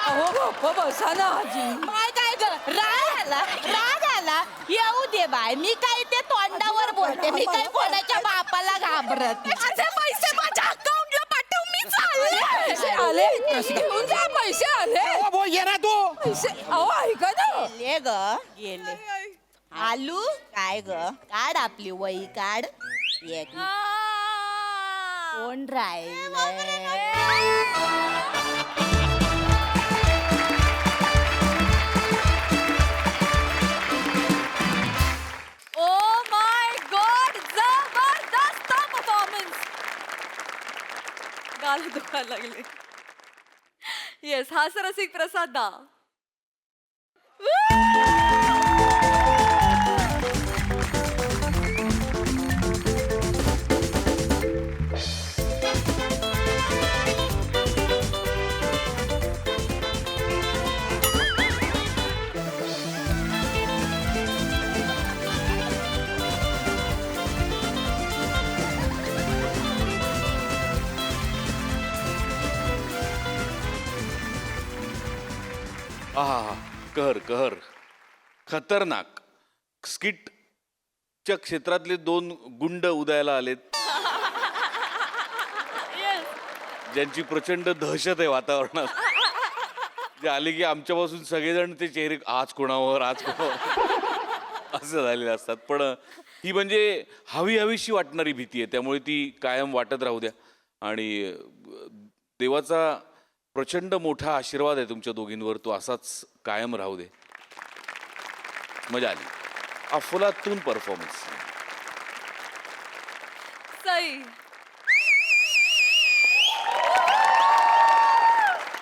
I: अहो बाप्पा बसा ना आजी
J: काय काय ग राग आला येऊ दे बाय मी काय ते तोंडावर बोलते मी काय कोणाच्या बापाला घाबरत माझे पैसे माझ्या अकाउंटला पाठव मी
I: पैसे आले घेऊन जा पैसे आले
C: अहो, भाऊ, ये ना तू
I: पैसे अहो ऐका ना
J: गेले ग गेले आलू काय ग काढ आपली वही काढ एक कोण राहिलंय
F: ओ माय गॉड जबरदस्त परफॉर्मन्स गाल दुखायला लागले येस हास्यरसिक प्रसाद दा
G: आहा कहर कहर खतरनाक स्किटच्या क्षेत्रातले 2 गुंड उदयाला आलेत ज्यांची प्रचंड दहशत आहे वातावरणात जे आले की आमच्यापासून सगळेजण ते चेहरे आज कोणावर असं झालेले असतात पण ही म्हणजे हवीशी वाटणारी भीती आहे त्यामुळे ती कायम वाटत राहू द्या आणि देवाचा प्रचंड मोठा आशीर्वाद आहे तुमच्या दोघींवर तो असाच कायम राहू दे मजा आली अफलातून परफॉर्मन्स
F: सई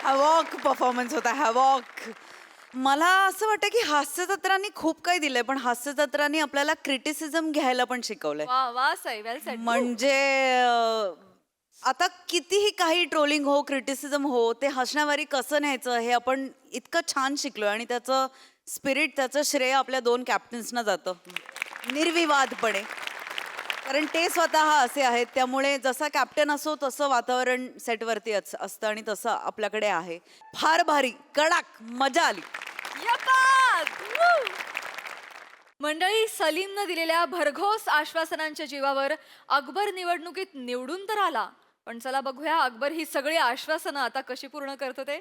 H: हॅवॉक परफॉर्मन्स होता हॅवॉक मला असं वाटतं की हास्यजत्रांनी खूप काही दिलंय पण हास्यजत्रांनी आपल्याला क्रिटिसिझम घ्यायला पण शिकवलंय
F: वा वा सई वेल सेट
H: म्हणजे आता कितीही काही ट्रोलिंग हो क्रिटिसिझम हो ते हसण्यावारी कसं न्यायचं हे आपण इतकं छान शिकलोय आणि त्याचं स्पिरिट त्याचं श्रेय आपल्या 2 कॅप्टन्सना जातं निर्विवादपणे कारण ते स्वतः असे आहेत त्यामुळे जसा कॅप्टन असो तसं वातावरण सेटवरती असतं आणि तसं आपल्याकडे आहे फार भारी कडाक मजा आली
F: मंडळी सलीमनं दिलेल्या भरघोस आश्वासनांच्या जीवावर अकबर निवडणुकीत निवडून तर आला पण चला बघूया अकबर ही सगळी आश्वासनं आता कशी पूर्ण करतो ते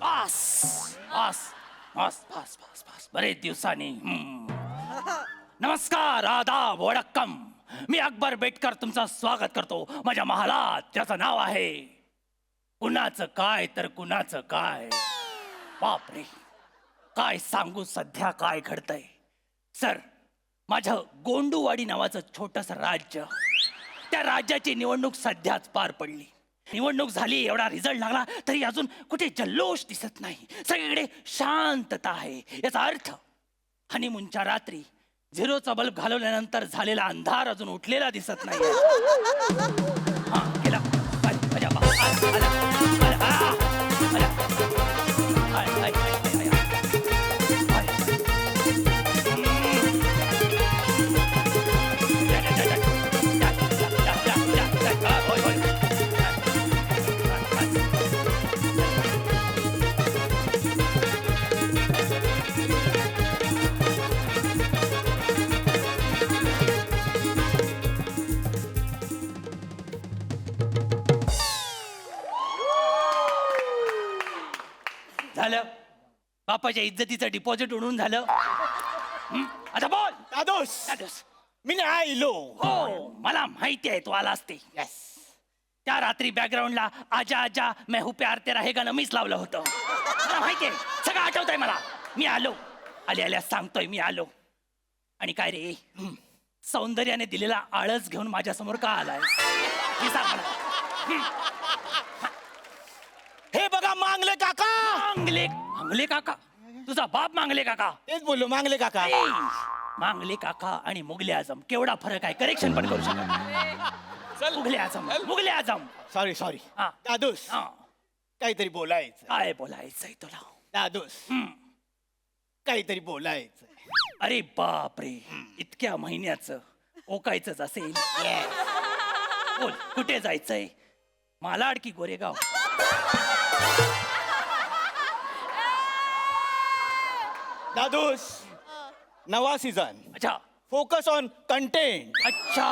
D: बस बस बस बस बस बस
L: बरेच दिवसांनी नमस्कार, आदाब, वडक्कम. मी अकबर बेटकर तुमचं स्वागत करतो माझ्या महालात. त्याचं नाव आहे कुणाचं काय तर कुणाचं काय. बापरे, काय सांगू सध्या काय घडतंय. सर, माझं गोंडूवाडी नावाचं छोटस राज्य, त्या राज्याची निवडणूक सध्याच पार पडली. निवडणूक झाली, एवढा रिझल्ट लागला तरी अजून कुठे जल्लोष दिसत नाही. सगळीकडे शांतता आहे. याचा अर्थ हनीमूनच्या रात्री झिरोचा बल्ब घालवल्यानंतर झालेला अंधार अजून उठलेला दिसत नाही. हा, गेला. आला, आला, आला, आला, आला, आला, आला. I, I, I, I, I. होय, होय. झालं, बापाच्या इज्जतीचं डिपॉझिट उडून झालं. आता बोल.
C: दादोस मी नाही आलो.
L: हो, मला माहिती आहे तू आला असते. त्या रात्री बॅकग्राऊंडला आजा आजा मैं हूं प्यार तेरा हे गाणं मीच लावलं होतं. मला माहिती आहे, सगळं आठवत आहे मला. मी आलो, आल्या सांगतोय मी आलो. आणि काय रे, सौंदर्याने दिलेला आळस घेऊन माझ्या समोर का आलाय? हे सांग मला.
C: हे बघा मांगले काका.
L: मांगले मांगले काका? तुझा बाप मांगले काका?
C: तेच बोललो, मांगले काका.
L: मांगले काका आणि मुगले आजम केवढा फरक आहे, करेक्शन पण करू शकत. मुगले आजम, मुगले आजम.
C: सॉरी
L: हा.
C: दादोस,
L: हा.
C: काहीतरी बोलायचं.
L: काय बोलायचंय तुला?
C: दादोस, काहीतरी बोलायचं.
L: अरे बापरे, इतक्या महिन्याचं ओकायचंच असेल. बोल, कुठे जायचंय? मालाड की गोरेगाव?
C: दादोस, नवा सीझन,
L: अच्छा
C: फोकस ऑन कंटेंट.
L: अच्छा,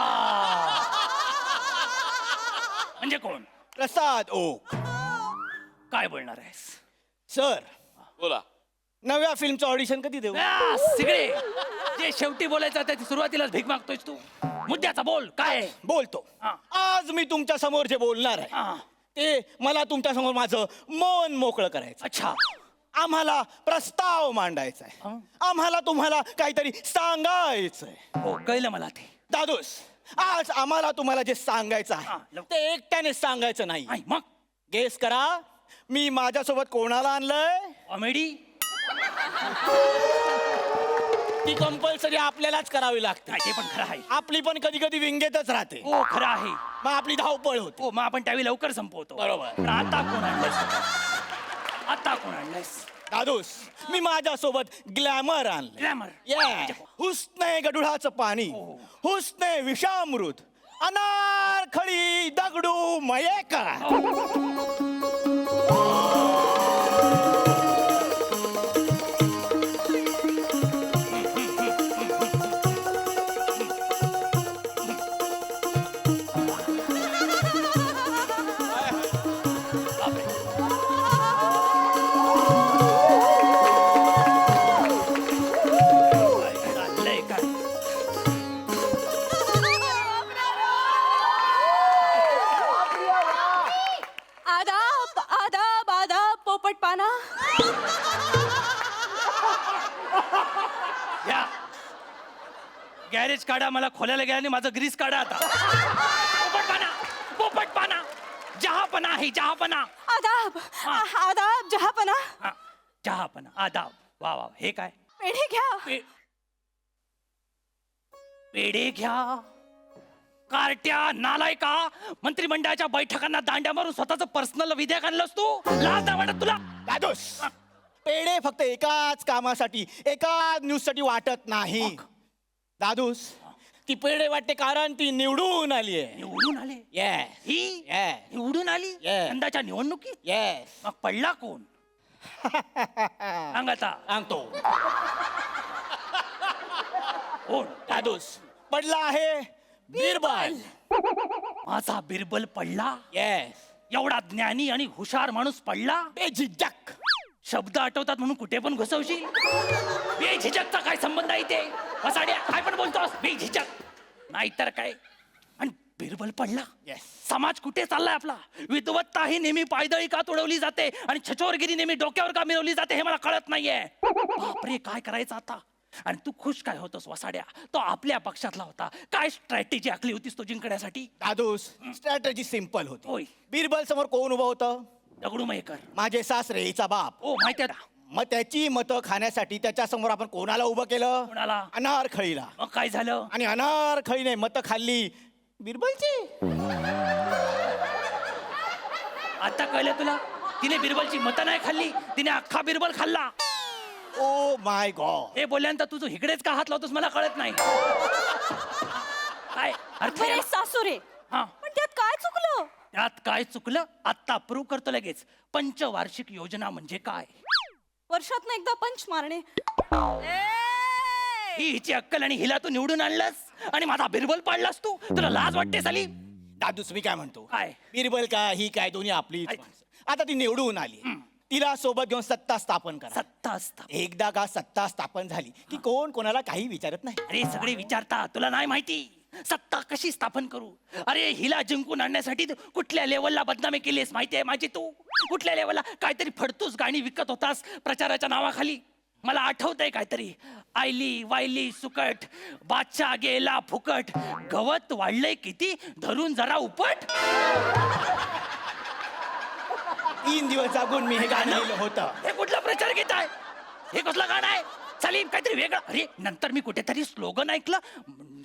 L: म्हणजे कोण?
C: प्रसाद ओक.
L: काय बोलणार आहेस?
C: सर,
G: बोला.
C: नव्या फिल्मचं ऑडिशन कधी देऊ?
L: सगळे जे शेवटी बोलायचं ते सुरुवातीलाच भीक मागतोयस तू. मुद्द्याचा बोल, काय आहे?
C: बोलतो.
L: हा.
C: आज मी तुमच्या समोर जे बोलणार आहे
L: हा.
C: ते मला तुमच्या समोर माझं मन मोकळं करायचं.
L: अच्छा,
C: आम्हाला प्रस्ताव मांडायचा आहे. आम्हाला तुम्हाला काहीतरी सांगायचंय.
L: हो, कळलं मला ते.
C: दादोस, आज आम्हाला तुम्हाला जे सांगायचं
L: हा,
C: आहे
L: लवकर.
C: ते एकट्याने सांगायचं नाही.
L: आई, मग
C: गेस करा, मी माझ्यासोबत कोणाला आणलंय?
L: कॉमेडी?
C: ती कंपल्सरी आपल्यालाच करावी लागते.
L: ते पण खरं आहे.
C: आपली पण कधी कधी विंगेतच राहते.
L: हो, खरं आहे.
C: मग आपली धावपळ होते.
L: हो, मग आपण त्यावेळी लवकर संपवतो.
C: बरोबर.
L: पण आता कोण आणलंयस? आता कोण आणलंयस?
C: दादोस, मी माझ्यासोबत ग्लॅमर आणलं.
L: ग्लॅमर?
C: हुस्ने गडुळाचं पाणी, हुस्ने विषामृत, अनारखळी दगडू मयेकर.
I: आदाब आदाब आदाब पोपट पाना.
L: या गॅरेज काढा, मला खोलायला गेला आणि माझं ग्रीस काढा आता. पोपट पाना, जहापना आहे जहापना.
I: आदाब आदाब जहापना.
L: हा, जहापना, आदाब. वा वा, हे काय?
I: पेढे घ्या.
L: पेढे घ्या? कार्ट्या, नालायका, मंत्रिमंडळाच्या बैठकांना दांड्या मारून स्वतःच पर्सनल विधेयक आणलंस तू? लाज नाही वाटत तुला?
C: दादोस, पेढे फक्त एकाच कामासाठी, एकाच न्यूजसाठी वाटत नाही. दादोस, ती पेढे वाटते कारण ती निवडून आली आहे.
L: निवडून आले?
C: येस
L: ही निवडून आली यंदाच्या निवडणुकीत?
C: येस.
L: मग पडला कोण? सांग आता.
C: सांगतो.
L: कोण?
C: दादोस, पडला आहे बिरबल.
L: माझा बिरबल पडला?
C: येस.
L: एवढा ज्ञानी आणि हुशार माणूस पडला?
C: बेझिझक.
L: शब्द आठवतात म्हणून कुठे पण घुसवशील? बेझिजकचा काय संबंध आहे इथे? वसाड्या काय पण बोलतोस बेझिजक? नाहीतर काय. आणि बिरबल पडला. समाज कुठे चाललाय आपला? विद्वत्ता ही नेहमी पायदळी का तुडवली जाते आणि छचोरगिरी नेहमी डोक्यावर का मिरवली जाते हे मला कळत नाहीये. बापरे, काय करायचं आता? आणि तू खुश काय होतोस वसाड्या? तो आपल्या पक्षातला होता. काय स्ट्रॅटेजी आखली होतीस तो जिंकण्यासाठी?
C: दादूस, स्ट्रॅटेजी सिंपल होती.
L: होय.
C: बिरबल समोर कोण उभं होतं?
L: दगडू मयेकर.
C: माझे सासरे, हिचा बाप.
L: ओ माहिती आहे ना.
C: मग त्याची मतं खाण्यासाठी त्याच्या समोर आपण कोणाला उभं केलं?
L: कोणाला?
C: अनारखळीला.
L: मग काय झालं?
C: आणि अनारखळीने मतं खाल्ली बिरबलची.
L: आता कळलं तुला? तिने बिरबलची मतं नाही खाल्ली, तिने अख्खा बिरबल खाल्ला.
C: Oh my God.
L: हे बोलल्यानंतर तुझं इकडेच का हात लावतोस मला कळत नाही. काय अर्थ आहे?
I: सासुरे,
L: हा,
I: पण त्यात काय चुकलं?
L: त्यात काय चुकलं? आता प्रूव्ह करतो लगेच. पंचवार्षिक योजना म्हणजे काय?
I: वर्षात एकदा पंच मारणे.
L: ही हिची अक्कल आणि हिला तू निवडून आणलास आणि माझा बिरबल पाडलास तू. तुला लाज वाटते साली?
C: दादूस, मी काय म्हणतो,
L: काय?
C: बिरबल का ही काय दोन्ही आपली आता ती निवडून आली. तिला सोबत घेऊन सत्ता स्थापन करा.
L: सत्ता असता.
C: एकदा का सत्ता स्थापन झाली की कोण कोणाला काही विचारत नाही.
L: अरे सगळे विचारता, तुला नाही माहिती सत्ता कशी स्थापन करू? अरे हिला जिंकून आणण्यासाठी तू कुठल्या लेवलला बदनामी केलीस माहितीये माझी? तू कुठल्या लेवलला काहीतरी फडतूस गाणी विकत होतास प्रचाराच्या नावाखाली. मला आठवतंय काहीतरी, आयली वायली सुकट, बादशाह गेला फुकट, गवत वाढलंय किती धरून जरा उपट.
C: 3 दिवस जागून मी हे गाणं लिहिलं होतं.
L: हे कुठला प्रचार घेत आहे? हे कसलं गाणं आहे? चालेल काहीतरी वेगळं. अरे नंतर मी कुठेतरी स्लोगन ऐकलं.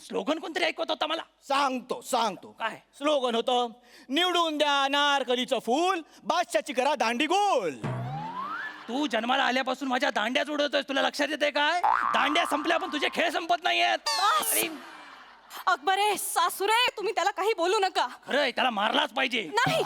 L: स्लोगन कोणतरी ऐकवत होता मला.
C: सांगतो
L: काय?
C: स्लोगन होतं, निवडून द्या नारकलीचं फूल, बादशाची करा दांडी गोल.
L: तू जन्माला आल्यापासून माझ्या दांड्याच उडवतोय. तुला लक्षात येते काय? दांड्या संपल्या पण तुझे खेळ संपत नाहीयेत. अरे
I: अकबरे, सासुरे, तुम्ही त्याला काही बोलू नका.
L: खरंय, त्याला मारलाच पाहिजे.
I: नाही,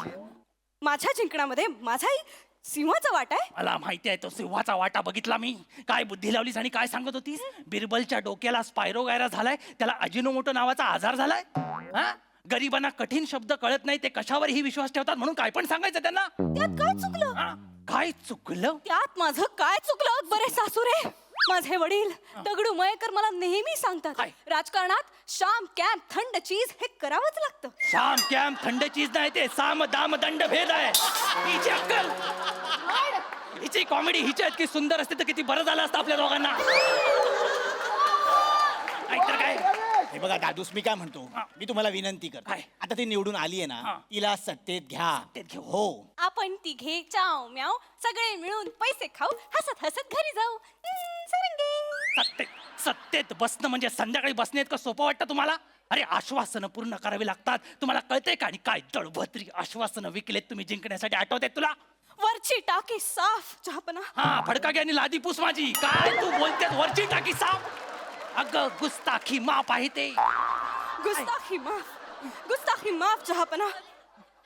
I: माझ्या जिंकण्यामध्ये माझाही सिंहाचा वाटा आहे.
L: मला माहिती आहे तो सिंहाचा वाटा बघितला मी. काय बुद्धी लावलीस आणि काय सांगत होतीस? बिरबलच्या डोक्याला स्पायरो गायरा झालाय, त्याला अजिनोमोटो नावाचा आजार झालाय. हा, गरिबांना कठीण शब्द कळत नाही, ते कशावरही विश्वास ठेवतात म्हणून काय पण सांगायचं त्यांना.
I: त्यात काय चुकलं?
L: हा, काय चुकलं?
I: त्यात माझं काय चुकलं अकबरे सासुरे? माझे वडील दगडू मयेकर मला नेहमी सांगतात,
L: काय?
I: राजकारणात शाम कॅम्प थंड चीज हे करावंच लागतं.
L: शाम कॅम्प थंड चीज नाही, ते साम दाम दंड भेद आहे. हिची अक्कल, हिची कॉमेडी हिची इतकी सुंदर असते तर किती बरं झालं असतं आपल्या दोघांना. नाहीतर काय?
C: हे बघा दादूस, मी काय म्हणतो, मी तुम्हाला विनंती करतो,
L: काय?
C: आता ती निवडून आली आहे ना, तिला सत्तेत घ्या.
L: सत्तेत घेऊ.
C: हो.
I: आपण तिघे चाव म्याव सगळे मिळून पैसे खाऊ, हसत हसत घरी जाऊ. सारंगी.
L: सत्तेत बसणं म्हणजे संध्याकाळी बसणे इतकं सोपं वाटतं तुम्हाला? अरे आश्वासनं पूर्ण करावी लागतात, तुम्हाला कळतंय का? आणि काय दळभद्री आश्वासनं विकलेत तुम्ही जिंकण्यासाठी, आठवत आहेत तुला?
I: वरची टाकी साफ चहापना.
L: हा, फडकागी आणि लादी पूस माझी. काय तू बोलतेस वरची टाकी साफ? अगं गुस्ताखी माफ आहे ते.
I: गुस्ताखी माफ, गुस्ताखी माफ चहापना,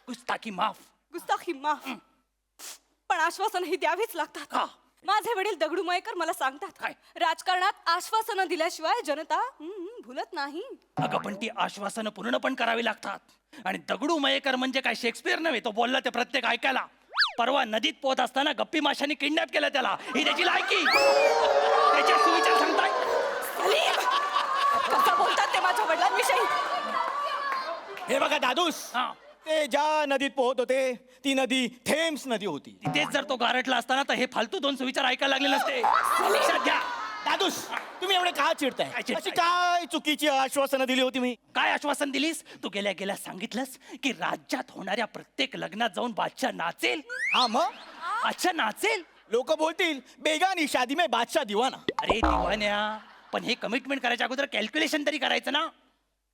L: गुस्ताखी माफ.
I: गुस्ताखी माफ. पण आश्वासन ही द्यावीच लागतात.
L: का?
I: माझे वडील दगडू मयेकर मला सांगतात,
L: काय?
I: राजकारणात आश्वासनं दिल्याशिवाय जनता भुलत नाही.
L: अगं पण ती आश्वासनं पूर्ण पण करावी लागतात. आणि दगडू मयेकर म्हणजे काय शेक्सपियर नव्हे, तो बोलला ते प्रत्येक ऐकायला. परवा नदीत पोहत असताना गप्पी माशांनी किडनॅप केलं त्याला. ही त्याची लायकी, त्याच्या सुविचार सांगताय.
I: सलीम, कसा बोलतात ते माझ्या वडिलांविषयी?
C: हे बघा दादूस,
L: हा,
C: ते ज्या नदीत पोहत होते ती नदी थेम्स नदी होती.
L: तिथेच जर तो गारटला असताना तर हे फालतू 2 सुविचार ऐकायला लागले नसते. लक्षात घ्या.
C: दादूस, तुम्ही एवढे का चिडताय?
L: काय चिडताय?
C: अशी काय चुकीची आश्वासनं दिली होती मी?
L: काय आश्वासन दिलीस तू? गेल्या सांगितलंस की राज्यात होणाऱ्या प्रत्येक लग्नात जाऊन बादशाह नाचेल.
C: हा, मग
L: अच्छा नाचेल.
C: लोक बोलतील बेगानी शादी में बादशाह दिवाना.
L: अरे दिवान्या, पण हे कमिटमेंट करायच्या अगोदर कॅल्क्युलेशन तरी करायचं ना.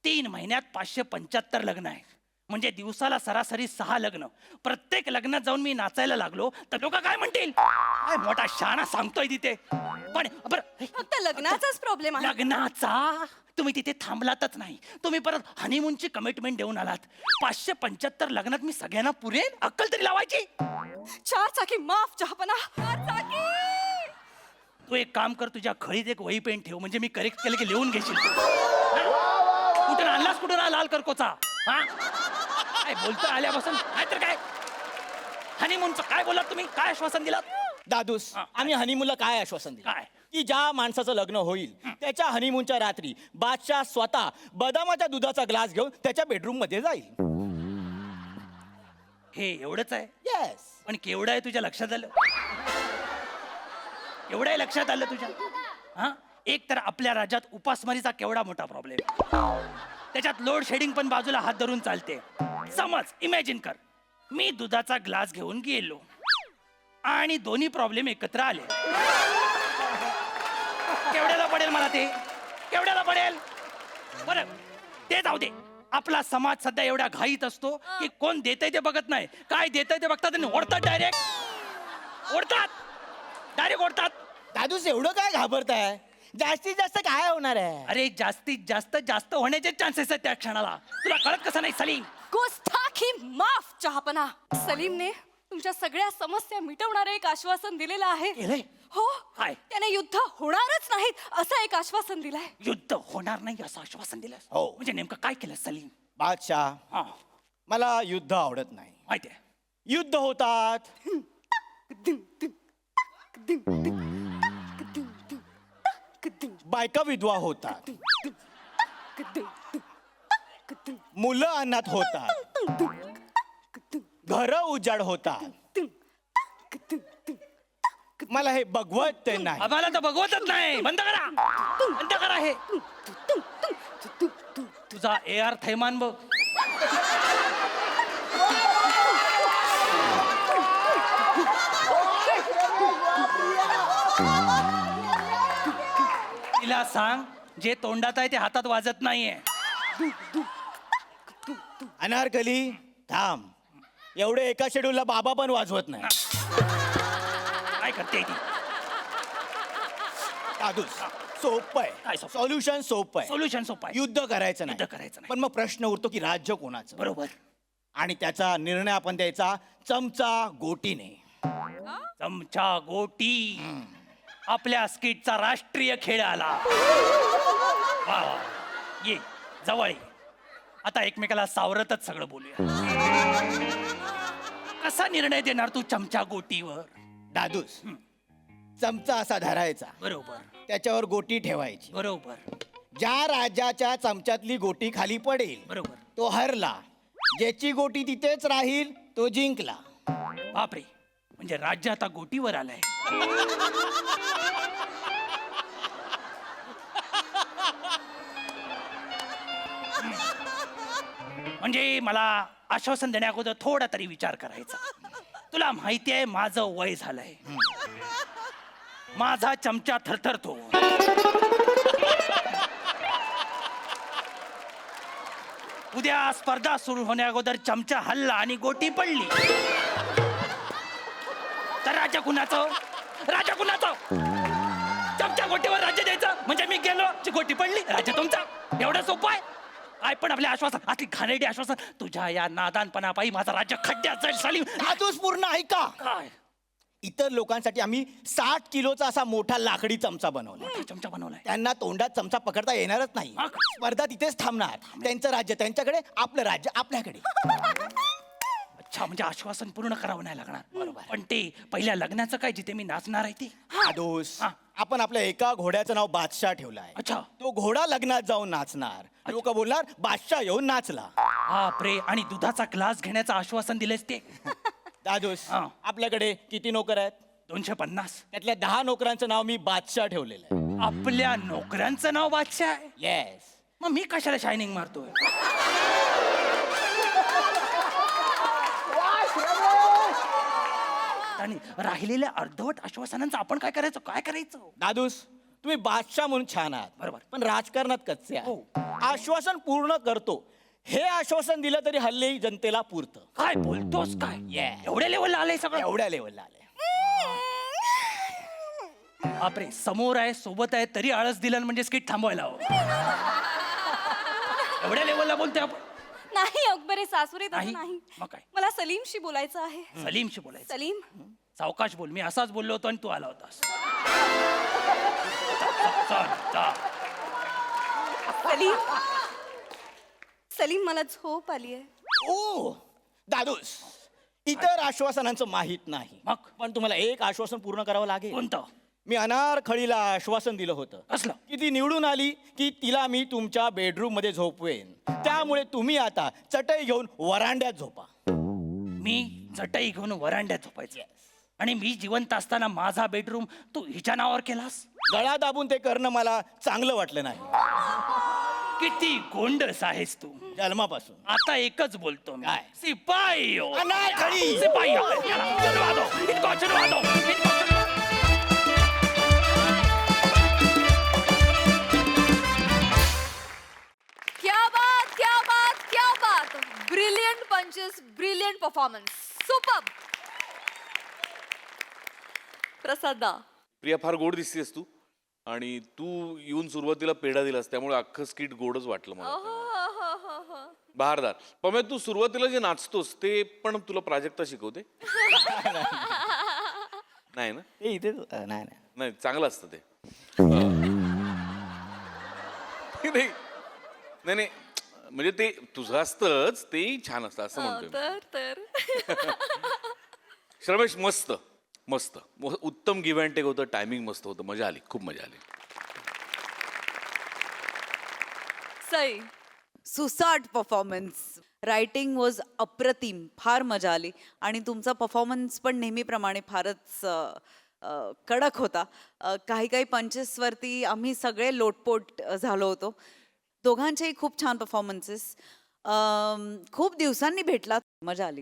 L: 3 महिन्यात 575 लग्न आहे, म्हणजे दिवसाला सरासरी 6 लग्न. प्रत्येक लग्नात जाऊन मी नाचायला लागलो तर लोक काय म्हणतील? काय मोठा शहाणा सांगतोय तिथे. पण बरं,
I: फक्त लग्नाचाच प्रॉब्लेम आहे.
L: लग्नाचा तुम्ही तिथे थांबलातच नाही, तुम्ही परत हनीमूनची कमिटमेंट देऊन आलात. 575 लग्नात मी सगळ्यांना पुरेन? अक्कल तरी लावायची.
I: 4 चाकी माफ चहापना. 4 चाकी.
L: तू एक काम कर, तुझ्या खळीत एक वही पेन ठेव, म्हणजे मी करेक्ट केलं की लिहून घेशील. कुठून आणलास, कुठून लाल करकोचा? हा, काय बोलतो आल्यापासून? नाहीतर काय? हनीमूनचं काय बोलात तुम्ही? काय आश्वासन दिलात?
C: दादूस आम्ही हनीमूनला काय आश्वासन दिलं
L: काय?
C: की ज्या माणसाचं लग्न होईल त्याच्या हनीमूनच्या रात्री बादशाह स्वतः बदामाच्या दुधाचा ग्लास घेऊन त्याच्या बेडरूम मध्ये जाईल.
L: हे एवढंच आहे?
C: येस.
L: पण केवढं आहे तुझ्या लक्षात आलं? एवढं आहे लक्षात आलं तुझ्या? हा, एक तर आपल्या राज्यात उपासमारीचा केवढा मोठा प्रॉब्लेम, त्याच्यात लोड शेडिंग पण बाजूला हात धरून चालते. समज इमॅजिन कर, मी दुधाचा ग्लास घेऊन गेलो आणि दोन्ही प्रॉब्लेम एकत्र आले. केवढ्याला पडेल मला ते? केवढ्याला पडेल? बरं ते जाऊ दे. आपला समाज सध्या एवढा घाईत असतो की कोण देतंय ते बघत नाही, काय देतंय ते बघतात आणि ओढतात डायरेक्ट. ओढतात.
C: दादूस एवढं काय घाबरताय? जास्तीत जास्त काय होणार आहे?
L: अरे जास्तीत जास्त होण्याचे चान्सेस आहेत त्या क्षणाला. तुला कळत कसं नाही सलीम?
F: गोष्टाखी माफ चहापना. सलीमने तुमच्या सगळ्या समस्या मिटवणारं एक आश्वासन दिलेलं आहे.
L: केलंय?
F: हो.
L: काय?
F: त्याने युद्ध होणारच नाहीत असं एक आश्वासन दिलंय.
L: युद्ध होणार नाही असं आश्वासन दिलं?
C: हो.
L: म्हणजे नेमकं काय केलं सलीम?
C: बादशाह
L: हा,
C: मला युद्ध आवडत नाही.
L: माहितीये.
C: युद्ध होतात, बायका विधवा होतात, मुलं अनाथ होतात, घर उजाड होतात. मला हे बघवत नाही.
L: आम्हाला तर बघवतच नाही. बंद करा हे. तुझा AR थैमान बघ. तिला सांग, जे तोंडात आहे ते हातात वाजत नाहीये.
C: अनारकली थांब. एवढे एका शेड्यूलला बाबा पण वाजवत नाही.
L: काय करते ती?
C: दादूस सोपं
L: काय
C: आहे.
L: सोपं?
C: सॉल्युशन सोपं आहे.
L: सोल्युशन सोपं आहे.
C: युद्ध करायचं
L: युद्ध
C: नाही.
L: करायचं नाही.
C: पण मग प्रश्न उरतो की राज्य कोणाचं?
L: बरोबर.
C: आणि त्याचा निर्णय आपण द्यायचा चमचा गोटीने.
L: चमचा गोटी आपल्या स्किटचा राष्ट्रीय खेळ आला. वा वा. ये जवळ ये. आता एकमेकाला सावरतच सगळं बोलूया. कसा निर्णय देणार तू चमचा गोटीवर?
C: दादूस चमचा असा धरायचा,
L: बरोबर
C: त्याच्यावर गोटी ठेवायची.
L: बरोबर
C: ज्या राजाच्या चमच्यातली गोटी खाली पडेल
L: बरोबर.
C: तो हरला. ज्याची गोटी तिथेच राहील तो जिंकला.
L: बापरे, म्हणजे राज्य आता गोटीवर आलंय. म्हणजे मला आश्वासन देण्या अगोदर थोडा तरी विचार करायचा. तुला माहिती आहे माझं वय झालंय. माझा चमचा थरथरतो. उद्या स्पर्धा सुरू होण्या अगोदर चमचा हल्ला आणि गोटी पडली तर राजा कुणाचं? चमचा गोटीवर राज्य द्यायचं म्हणजे मी गेलो, गोटी पडली, राज्य तुमचा. एवढं सोपं आहे काय? पण आपले आश्वासन असली घाणेरडी आश्वासन. तुझ्या या नादानपणापायी माझं राज्य खड्ड्यात जाईल सलीम.
C: दादूस पूर्ण ऐका.
L: काय
C: इतर लोकांसाठी आम्ही 60 किलोचा असा मोठा लाकडी चमचा बनवला.
L: मोठा चमचा बनवलाय?
C: त्यांना तोंडात चमचा पकडता येणारच नाही.
L: मग?
C: स्पर्धा तिथेच थांबणार. त्यांचं राज्य त्यांच्याकडे, आपलं राज्य आपल्याकडे.
L: अच्छा, म्हणजे आश्वासन पूर्ण करावं नाही लागणार. बरोबर. पण ते पहिल्या लग्नाचं काय, जिथे मी नाचणार आहे ते?
C: दादूस
L: हा.
C: आपण आपल्या एका घोड्याचं नाव बादशाह ठेवलं आहे.
L: अच्छा.
C: तो घोडा लग्नात जाऊन नाचणार. लोक बोलणार बादशाह येऊन नाचला.
L: बापरे, आणि दुधाचा ग्लास घेण्याचं आश्वासन दिलेस ते?
C: दादूस
L: हा.
C: आपल्याकडे किती नोकर आहेत?
L: 250.
C: त्यातल्या 10 नोकरांचं नाव मी बादशाह ठेवलेलं आहे.
L: आपल्या नोकरांचं नाव बादशाह आहे?
C: येस.
L: मग मी कशाला शायनिंग मारतोय? आणि राहिलेल्या अर्धवट आश्वासनांचं आपण काय करायचं?
C: दादूस तुम्ही बादशाह म्हणून छान आहात,
L: बरोबर.
C: पण राजकारणात कच्चे
L: हो.
C: आहात. आश्वासन पूर्ण करतो हे आश्वासन दिलं तरी हल्ली जनतेला पुरतं.
L: काय बोलतोस काय?
C: Yeah.
L: एवढ्या लेवलला आलंय सगळं?
C: एवढ्या लेवलला आले.
L: बापरे, समोर आहे, सोबत आहे, तरी आळस दिला म्हणजे स्किट थांबवायला हवं. एवढ्या लेवलला बोलतोय आपण?
F: नाही अकबरे सासुरे तसं
L: नाही?
F: नाही.
L: मग काय?
F: मला सलीमशी बोलायचं आहे.
L: सलीमशी बोलायचं?
F: सलीम
L: सावकाश बोल. मी असाच बोललो होतो आणि तू आला होतास. चल.
F: सलीम सलीम मला झोप आली आहे.
C: ओ दादूस इतर आश्वासनांचं माहीत नाही
L: मग?
C: पण तुम्हाला एक आश्वासन पूर्ण करावं लागेल.
L: कोणतं?
C: मी अनारखळीला आश्वासन दिलं होतं
L: कसलं?
C: की ती निवडून आली की तिला मी तुमच्या बेडरूम मध्ये झोपवेन. त्यामुळे तुम्ही आता चटई घेऊन वरांड्यात झोपा.
L: मी चटई घेऊन वरांड्यात झोपायचं आणि मी जिवंत असताना माझा बेडरूम तू हिच्या नावावर केलास?
C: गळा दाबून ते करणं मला चांगलं वाटलं नाही
L: किती गोंडस आहेस तू.
C: जन्मापासून.
L: आता एकच बोलतो मी.
C: काय?
L: सिपाही हो.
C: अनारखळी!
L: सिपाही हो. चलवा दो. इनको चलवा दो. इनको चलवा दो.
F: क्या बात, क्या बात, क्या बात. ब्रिलियंट पंचेस, ब्रिलियंट परफॉर्मन्स, सुपर. प्रसादा,
G: प्रिया फार गोड दिसतेस तू आणि तू येऊन सुरुवातीला पेढा दिलास त्यामुळे अख्खं स्किट गोडच वाटलं मला. बहारदार. पम्या, तू सुरुवातीला जे नाचतोस ते पण तुला प्राजक्ता शिकवते? नाही ना?
C: ते इथे नाही
G: नाही, चांगलं असतं ते. नाही नाही नाही, म्हणजे ते तुझं असतंच, तेही छान असतं असं म्हणतोय मी.
F: तर
G: श्रमेश, मस्त मस्त, उत्तम गिव्ह अँड टेक होतं, टायमिंग मस्त होतं, मजा आली, खूप मजा आली.
F: सई,
H: सुसाट परफॉर्मन्स. रायटिंग वॉज अप्रतिम. फार मजा आली आणि तुमचा परफॉर्मन्स पण नेहमीप्रमाणे फारच कडक होता. काही काही पंचेसवरती आम्ही सगळे लोटपोट झालो होतो. दोघांचेही खूप छान परफॉर्मन्सेस. खूप दिवसांनी भेटलात, मजा आली.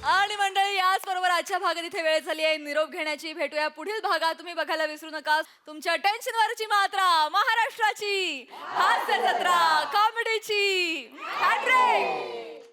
F: आणि मंडळी, याच बरोबर आजच्या भागात इथे वेळ झाली आहे निरोप घेण्याची. भेटूया पुढील भागात. तुम्ही बघायला विसरू नका तुमच्या टेन्शनवरची मात्रा, महाराष्ट्राची हास्य जत्रा, कॉमेडीची हॅट्रिक.